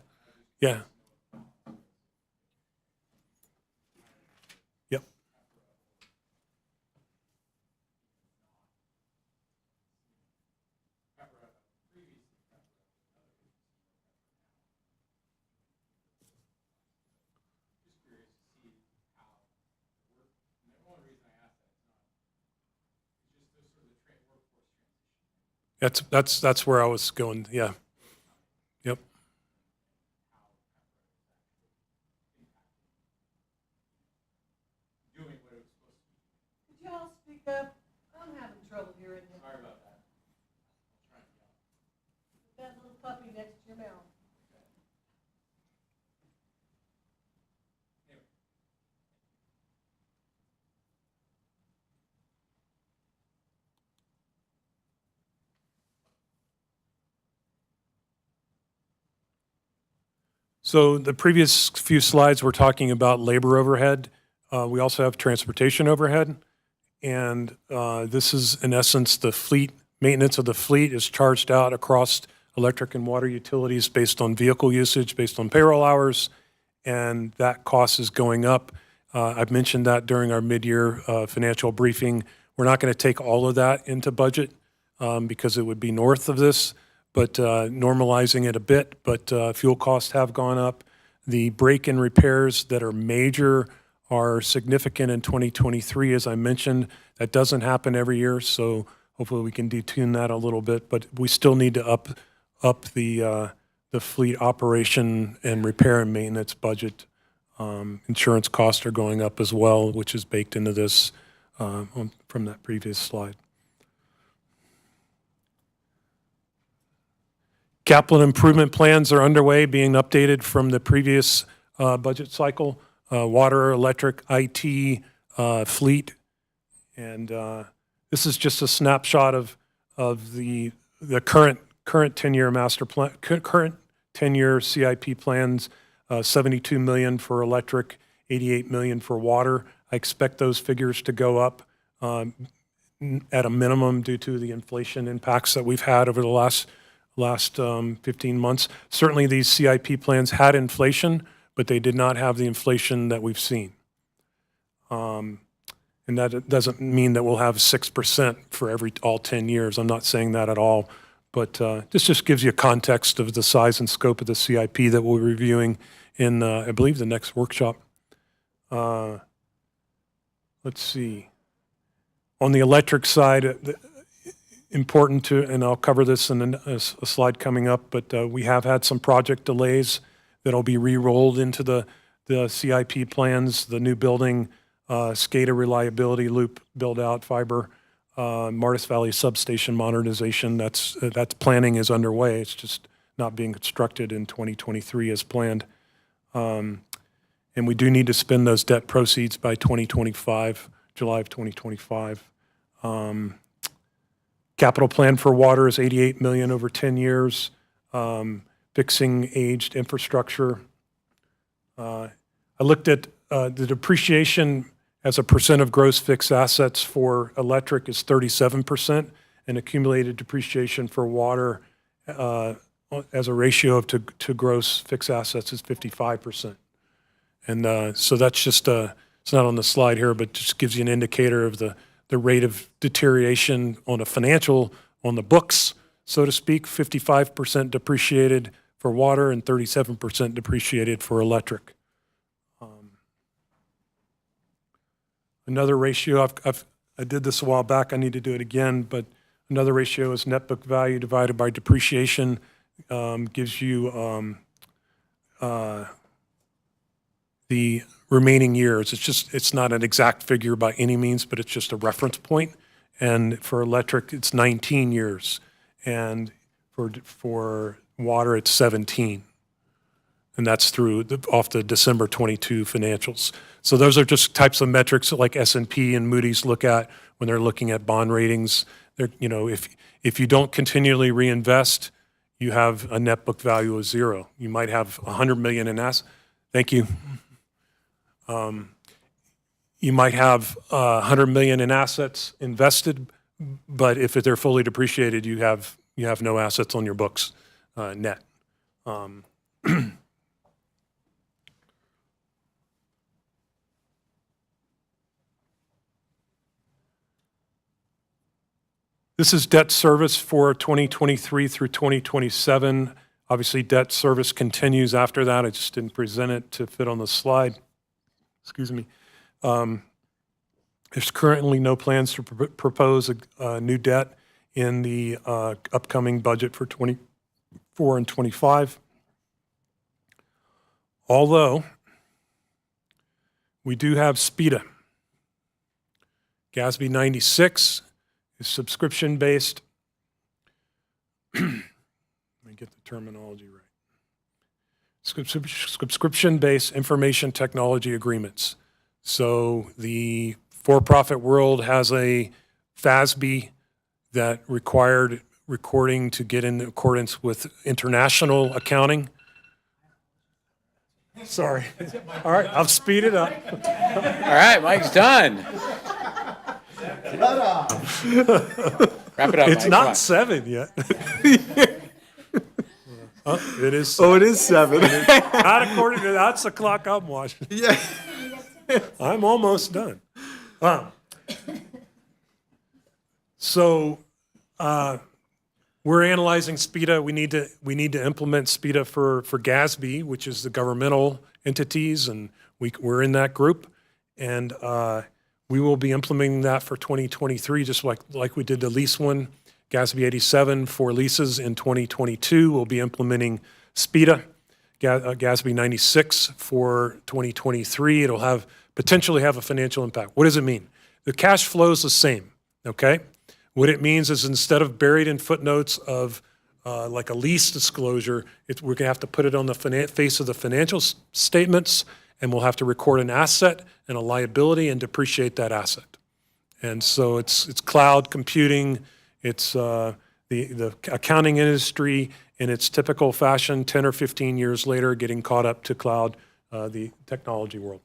Yep. That's where I was going. Yeah. Yep. Could y'all speak up? I'm having trouble hearing you. Sorry about that. That little puppy next to your mouth. So the previous few slides were talking about labor overhead. We also have transportation overhead. And this is, in essence, the fleet, maintenance of the fleet is charged out across electric and water utilities based on vehicle usage, based on payroll hours. and that cost is going up. I've mentioned that during our mid-year financial briefing. We're not going to take all of that into budget because it would be north of this, but normalizing it a bit. But fuel costs have gone up. The break-in repairs that are major are significant in 2023, as I mentioned. That doesn't happen every year, so hopefully we can detune that a little bit. But we still need to up the fleet operation and repair and maintenance budget. Insurance costs are going up as well, which is baked into this from that previous slide. Capital improvement plans are underway, being updated from the previous budget cycle. Water, electric, IT, fleet, and this is just a snapshot of the current 10-year master plan, current 10-year CIP plans. 72 million for electric, 88 million for water. I expect those figures to go up at a minimum due to the inflation impacts that we've had over the last 15 months. Certainly these CIP plans had inflation, but they did not have the inflation that we've seen. And that doesn't mean that we'll have 6% for all 10 years. I'm not saying that at all. But this just gives you a context of the size and scope of the CIP that we'll be reviewing in, I believe, the next workshop. Let's see. On the electric side, important to, and I'll cover this in a slide coming up, but we have had some project delays that'll be re-rolled into the CIP plans, the new building, SCADA reliability loop build-out, fiber, Martis Valley substation modernization. That's planning is underway. It's just not being constructed in 2023 as planned. And we do need to spend those debt proceeds by 2025, July of 2025. Capital plan for water is 88 million over 10 years. Fixing aged infrastructure. I looked at the depreciation as a percent of gross fixed assets for electric is 37%, and accumulated depreciation for water as a ratio to gross fixed assets is 55%. And so that's just, it's not on the slide here, but just gives you an indicator of the rate of deterioration on a financial, on the books, so to speak, 55% depreciated for water and 37% depreciated for electric. Another ratio, I did this a while back, I need to do it again, but another ratio is net book value divided by depreciation, gives you the remaining years. It's not an exact figure by any means, but it's just a reference point. And for electric, it's 19 years. And for water, it's 17. And that's off the December 22 financials. So those are just types of metrics that like S&P and Moody's look at when they're looking at bond ratings. They're, if you don't continually reinvest, you have a net book value of zero. You might have 100 million in assets. Thank you. You might have 100 million in assets invested, but if they're fully depreciated, you have no assets on your books net. This is debt service for 2023 through 2027. Obviously, debt service continues after that. I just didn't present it to fit on the slide. Excuse me. There's currently no plans to propose a new debt in the upcoming budget for 24 and 25. Although we do have SPIDA. GASB 96 is subscription-based. Let me get the terminology right. Subscription-based information technology agreements. So the for-profit world has a FASB that required recording to get in accordance with international accounting. Sorry. All right, I'll speed it up. All right, Mike's done. Wrap it up, It's Mike. not 7 yet. It is, Oh, it is 7. not according to, that's the clock I'm watching. Yeah. I'm almost done. So we're analyzing SPIDA. We need to implement SPIDA for GASB, which is the governmental entities, and we're in that group. And we will be implementing that for 2023, just like we did the lease one, GASB 87 for leases in 2022. We'll be implementing SPIDA, GASB 96 for 2023. It'll potentially have a financial impact. What does it mean? The cash flow is the same, okay? What it means is instead of buried in footnotes of like a lease disclosure, we're gonna have to put it on the face of the financial statements, and we'll have to record an asset and a liability and depreciate that asset. And so it's cloud computing, it's the accounting industry in its typical fashion, 10 or 15 years later, getting caught up to cloud, the technology world.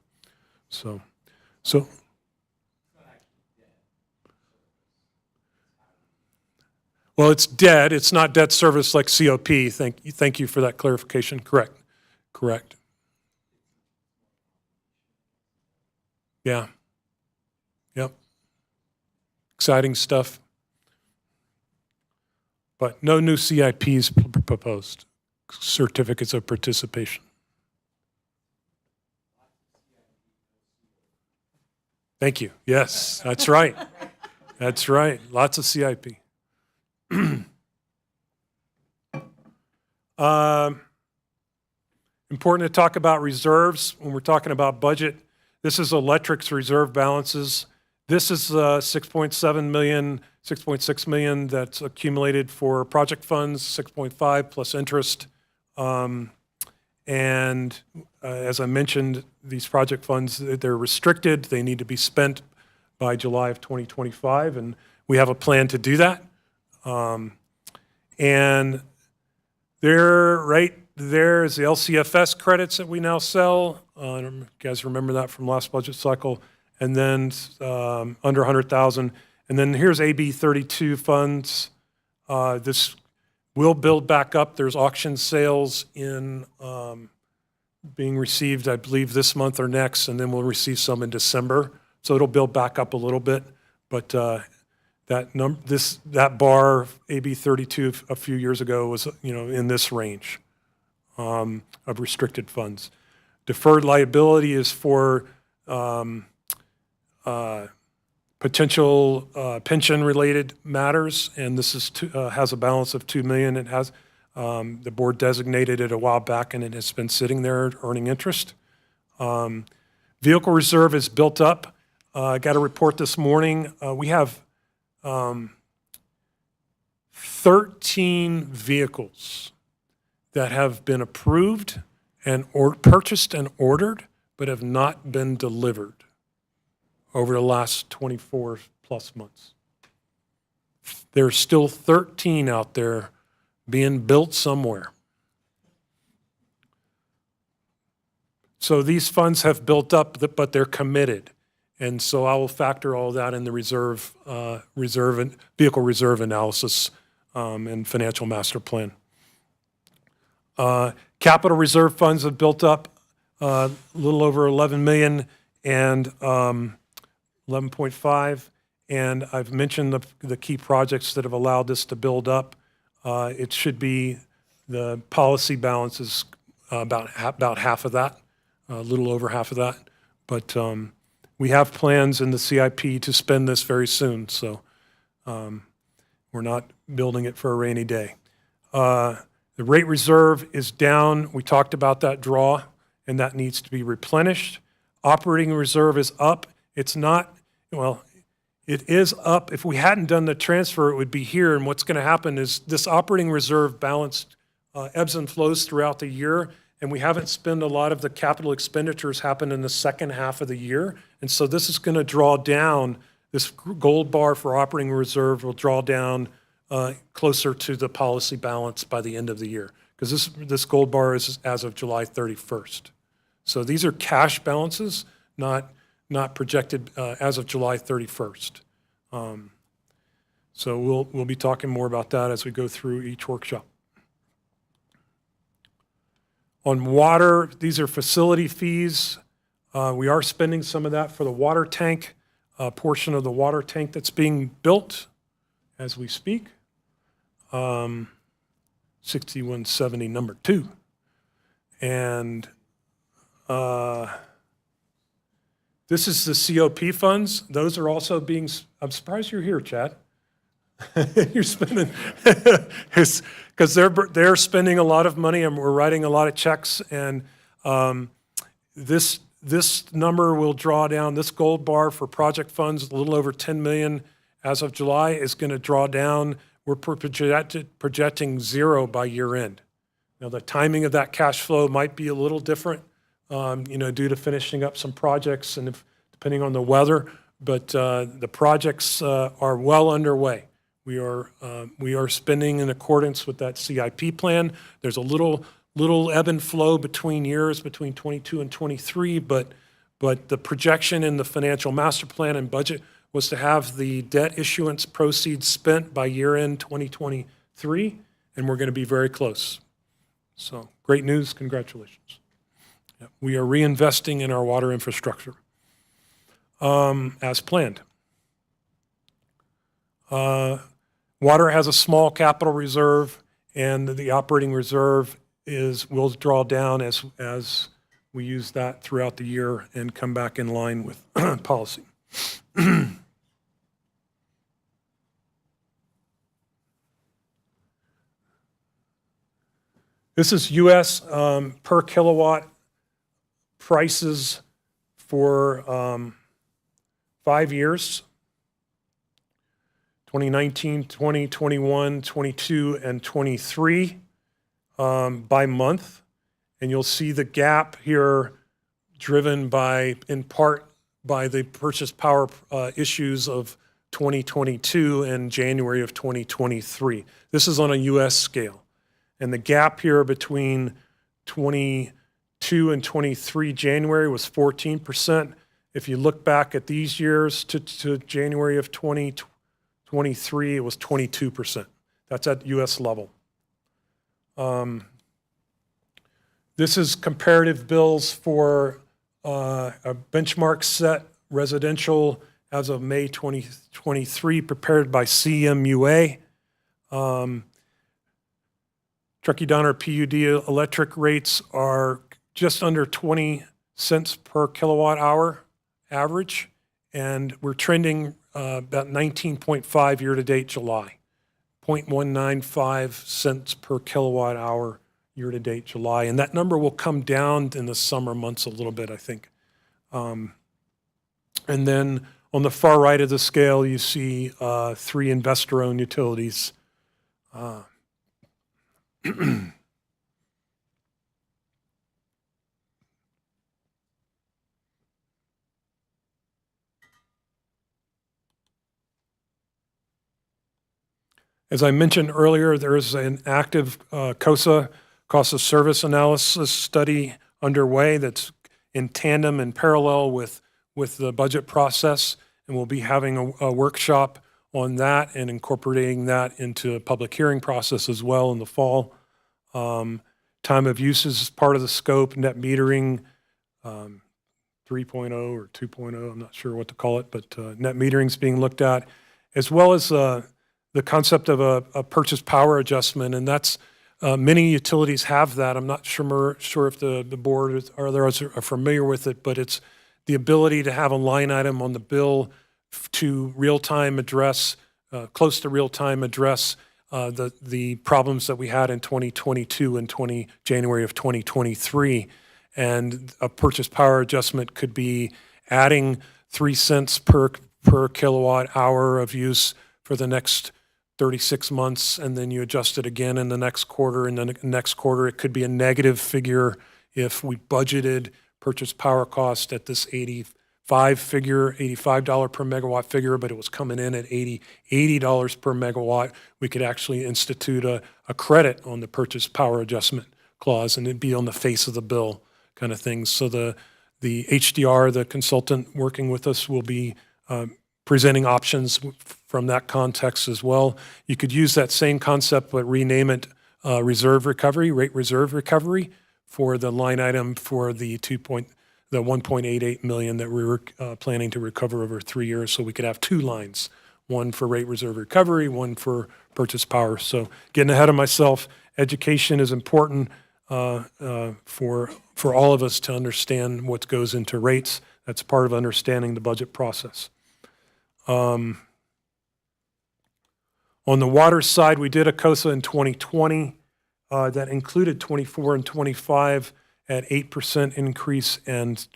So. Well, it's dead. It's not debt service like COP. Thank you for that clarification. Correct. Yeah. Yep. Exciting stuff. But no new CIPs proposed, certificates of participation. Thank you. Yes, that's right. That's right. Lots of CIP. Important to talk about reserves when we're talking about budget. This is electric's reserve balances. This is 6.7 million, 6.6 million that's accumulated for project funds, 6.5 plus interest. And as I mentioned, these project funds, they're restricted. They need to be spent by July of 2025, and we have a plan to do that. And right there is the LCFS credits that we now sell. You guys remember that from last budget cycle. And then under 100,000. And then here's AB 32 funds. This will build back up. There's auction sales in being received, I believe, this month or next, and then we'll receive some in December. So it'll build back up a little bit. But that bar, AB 32 a few years ago was in this range of restricted funds. Deferred liability is for potential pension-related matters, and this has a balance of $2 million. It has the board designated it a while back, and it has been sitting there earning interest. Vehicle reserve is built up. I got a report this morning. We have 13 vehicles that have been approved and purchased and ordered, but have not been delivered over the last 24 plus months. There's still 13 out there being built somewhere. So these funds have built up, but they're committed. And so I will factor all that in the vehicle reserve analysis and financial master plan. Capital reserve funds have built up a little over 11 million and 11.5. And I've mentioned the key projects that have allowed this to build up. It should be the policy balance is about half of that, a little over half of that. But we have plans in the CIP to spend this very soon, so we're not building it for a rainy day. The rate reserve is down. We talked about that draw, and that needs to be replenished. Operating reserve is up. It's not, well, it is up. If we hadn't done the transfer, it would be here, and what's going to happen is this operating reserve balance ebbs and flows throughout the year, and we haven't spent a lot of the capital expenditures happen in the second half of the year. And so this is going to draw down, this gold bar for operating reserve will draw down closer to the policy balance by the end of the year, because this gold bar is as of July 31st. So these are cash balances, not projected as of July 31st. So we'll be talking more about that as we go through each workshop. On water, these are facility fees. We are spending some of that for the water tank, a portion of the water tank that's being built as we speak. 6170 number 2. And this is the COP funds. Those are also being, I'm surprised you're here, Chad. You're spending, because they're spending a lot of money and we're writing a lot of checks. And this number will draw down, this gold bar for project funds, a little over 10 million as of July, is going to draw down. We're projecting 0 by year end. Now, the timing of that cash flow might be a little different, due to finishing up some projects and depending on the weather, but the projects are well underway. We are spending in accordance with that CIP plan. There's a little ebb and flow between years, between 22 and 23, but the projection in the financial master plan and budget was to have the debt issuance proceeds spent by year end 2023, and we're going to be very close. So great news, congratulations. Yeah, we are reinvesting in our water infrastructure as planned. Water has a small capital reserve, and the operating reserve will draw down as we use that throughout the year and come back in line with policy. This is U.S. Per kilowatt prices for 5 years, 2019, 20, 21, 22, and 23 by month. And you'll see the gap here driven in part by the purchase power issues of 2022 and January of 2023. This is on a U.S. scale. And the gap here between 22 and 23 January was 14%. If you look back at these years to January of 2023, it was 22%. That's at U.S. level. This is comparative bills for a benchmark set residential as of May 2023, prepared by CMUA. Truckee Donner PUD electric rates are just under 20 cents per kilowatt hour average, and we're trending about 19.5 year-to-date July, 0.195 cents per kilowatt hour year-to-date July, and that number will come down in the summer months a little bit, I think. And then on the far right of the scale, you see 3 investor-owned utilities. As I mentioned earlier, there is an active COSA, cost of service analysis study underway that's in tandem and parallel with the budget process, and we'll be having a workshop on that and incorporating that into a public hearing process as well in the fall. Time of use is part of the scope, net metering 3.0 or 2.0, I'm not sure what to call it, but net metering is being looked at, as well as the concept of a purchase power adjustment, and that's many utilities have that. I'm not sure if the board or others are familiar with it, but it's the ability to have a line item on the bill to real-time address, close to real-time address the problems that we had in 2022 and January of 2023. And a purchase power adjustment could be adding 3 cents per kilowatt hour of use for the next 36 months, and then you adjust it again in the next quarter, and then the next quarter it could be a negative figure if we budgeted purchase power cost at this $85 per megawatt figure, but it was coming in at $80 per megawatt. We could actually institute a credit on the purchase power adjustment clause, and it'd be on the face of the bill kind of thing. So the HDR, the consultant working with us, will be presenting options from that context as well. You could use that same concept but rename it reserve recovery, rate reserve recovery, for the line item for the 1.88 million that we were planning to recover over 3 years, so we could have 2 lines, one for rate reserve recovery, one for purchase power. So getting ahead of myself, education is important for all of us to understand what goes into rates. That's part of understanding the budget process. On the water side, we did a COSA in 2020 that included 24 and 25 at 8% increase and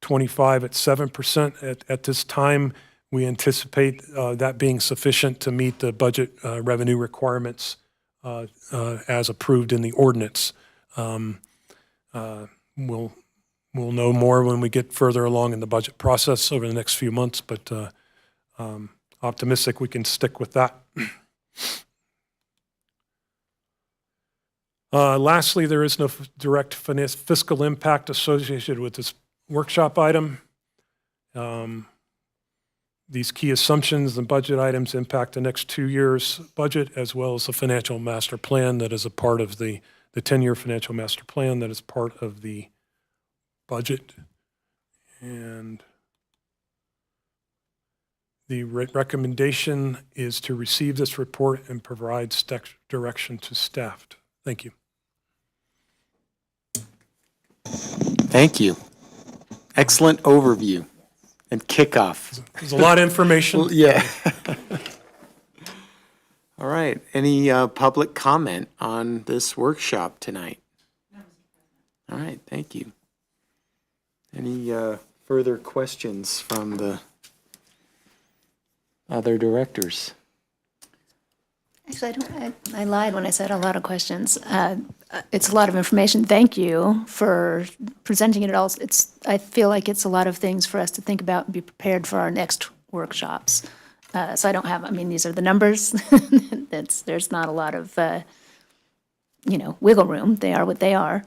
25 at 7%. At this time, we anticipate that being sufficient to meet the budget revenue requirements as approved in the ordinance. We'll know more when we get further along in the budget process over the next few months, but optimistic we can stick with that. Lastly, there is no direct fiscal impact associated with this workshop item. These key assumptions and budget items impact the next 2 years' budget, as well as the financial master plan that is a part of the 10-year financial master plan that is part of the budget. And the recommendation is to receive this report and provide direction to staff. Thank you. Thank you. Excellent overview and kickoff. There's a lot of information. Yeah. All right. Any public comment on this workshop tonight? All right. Thank you. Any further questions from the other directors? Actually, I lied when I said a lot of questions. It's a lot of information. Thank you for presenting it all. I feel like it's a lot of things for us to think about and be prepared for our next workshops. So I don't have, I mean, these are the numbers. There's not a lot of, wiggle room. They are what they are.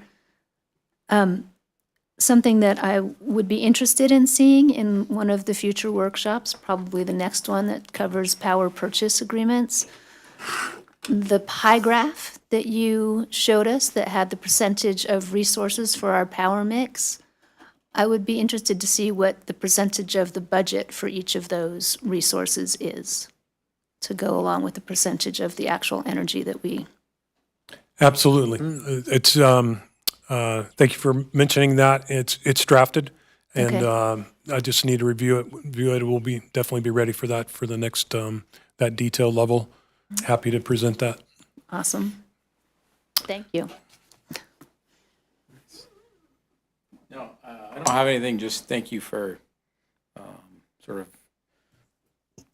Something that I would be interested in seeing in one of the future workshops, probably the next one that covers power purchase agreements, the pie graph that you showed us that had the percentage of resources for our power mix, I would be interested to see what the percentage of the budget for each of those resources is, to go along with the percentage of the actual energy that we... Absolutely. It's thank you for mentioning that. It's drafted, and Okay. I just need to review it. We'll definitely be ready for that for the next that detail level. Happy to present that. Awesome. Thank you. No, I don't have anything. Just thank you for sort of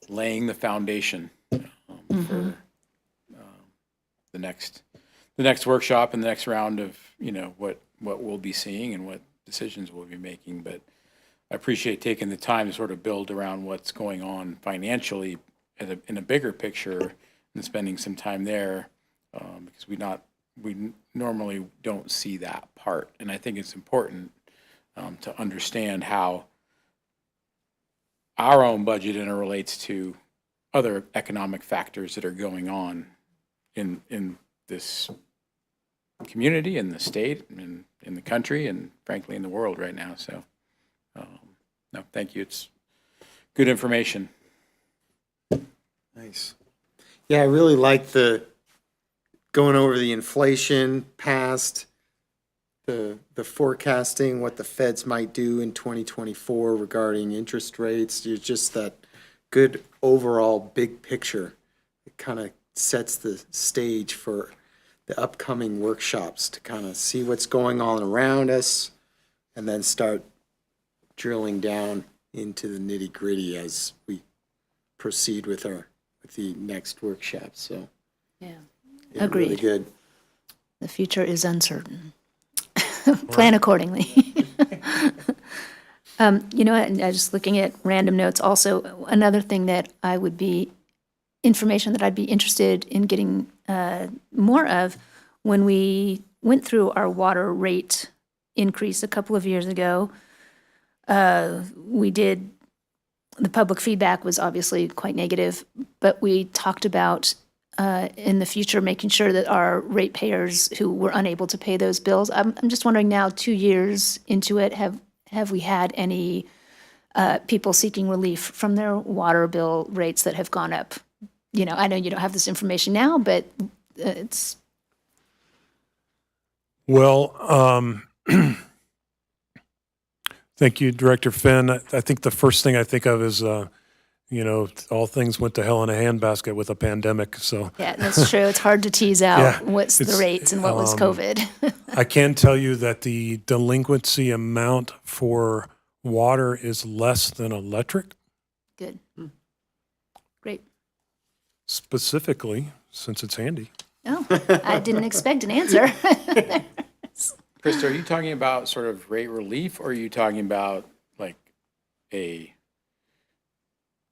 laying the foundation for the next workshop and the next round of what we'll be seeing and what decisions we'll be making. But I appreciate taking the time to sort of build around what's going on financially in a bigger picture and spending some time there because we normally don't see that part. And I think it's important to understand how our own budget interrelates to other economic factors that are going on in this community, in the state, and in the country, and frankly in the world right now. So, no, thank you. It's good information. Nice. Yeah, I really like the going over the inflation past, the forecasting, what the feds might do in 2024 regarding interest rates. You're just that good overall big picture. It kind of sets the stage for the upcoming workshops to kind of see what's going on around us and then start drilling down into the nitty gritty as we proceed with the next workshop. So Yeah. yeah, Agreed. really good. The future is uncertain. Plan accordingly. I was just looking at random notes. Also, another thing that information that I'd be interested in getting more of, when we went through our water rate increase a couple of years ago, the public feedback was obviously quite negative, but we talked about in the future, making sure that our ratepayers who were unable to pay those bills, I'm just wondering now, 2 years into it, have we had any people seeking relief from their water bill rates that have gone up? You know, I know you don't have this information now, but it's, Well, thank you, Director Finn. I think the first thing I think of is, all things went to hell in a handbasket with a pandemic. So yeah, that's true. It's hard to tease out Yeah, what's the it's, rates and what was COVID. I can tell you that the delinquency amount for water is less than electric, Good. Great. specifically since it's handy. Oh, I didn't expect an answer. Krista, are you talking about sort of rate relief, or are you talking about like a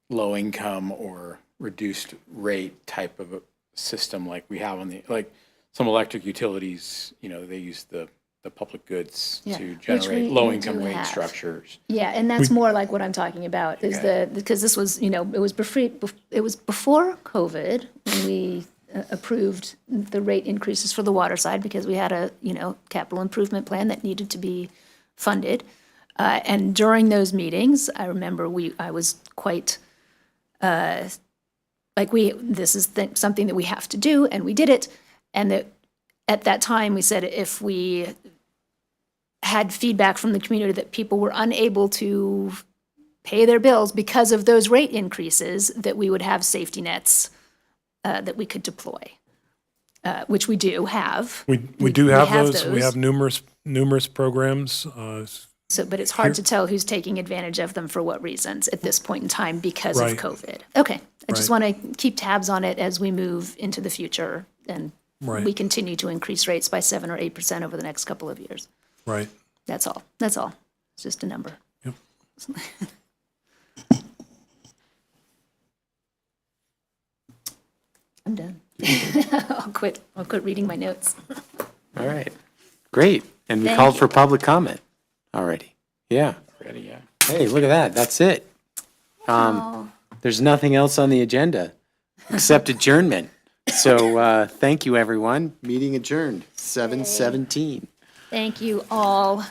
low income or reduced rate type of a system like we have on like some electric utilities, they use the public goods Yeah, to which generate we low income do rate have. structures. Yeah, and that's more like what I'm talking about, is because this was, it was before COVID, when we approved the rate increases for the water side, because we had a, capital improvement plan that needed to be funded. And during those meetings, I remember I was quite, this is something that we have to do, and we did it. And that at that time, we said if we had feedback from the community that people were unable to pay their bills because of those rate increases, that we would have safety nets that we could deploy, which we do have. We do have those. We those. have numerous programs. So, but it's hard to tell who's taking advantage of them for what reasons at this point in time because Right. of COVID. Okay, I just Right. want to keep tabs on it as we move into the future, and Right. we continue to increase rates by 7 or 8% over the next couple of years. Right. That's all. That's all. It's just a number. Yep. I'm done. I'll quit reading my notes. All right, great. And we Thank called you. for public comment already. Yeah. Ready, yeah. Hey, look at that. That's it. There's nothing else on the agenda except adjournment. So thank you, everyone. Meeting adjourned, 7:17. Thank you all.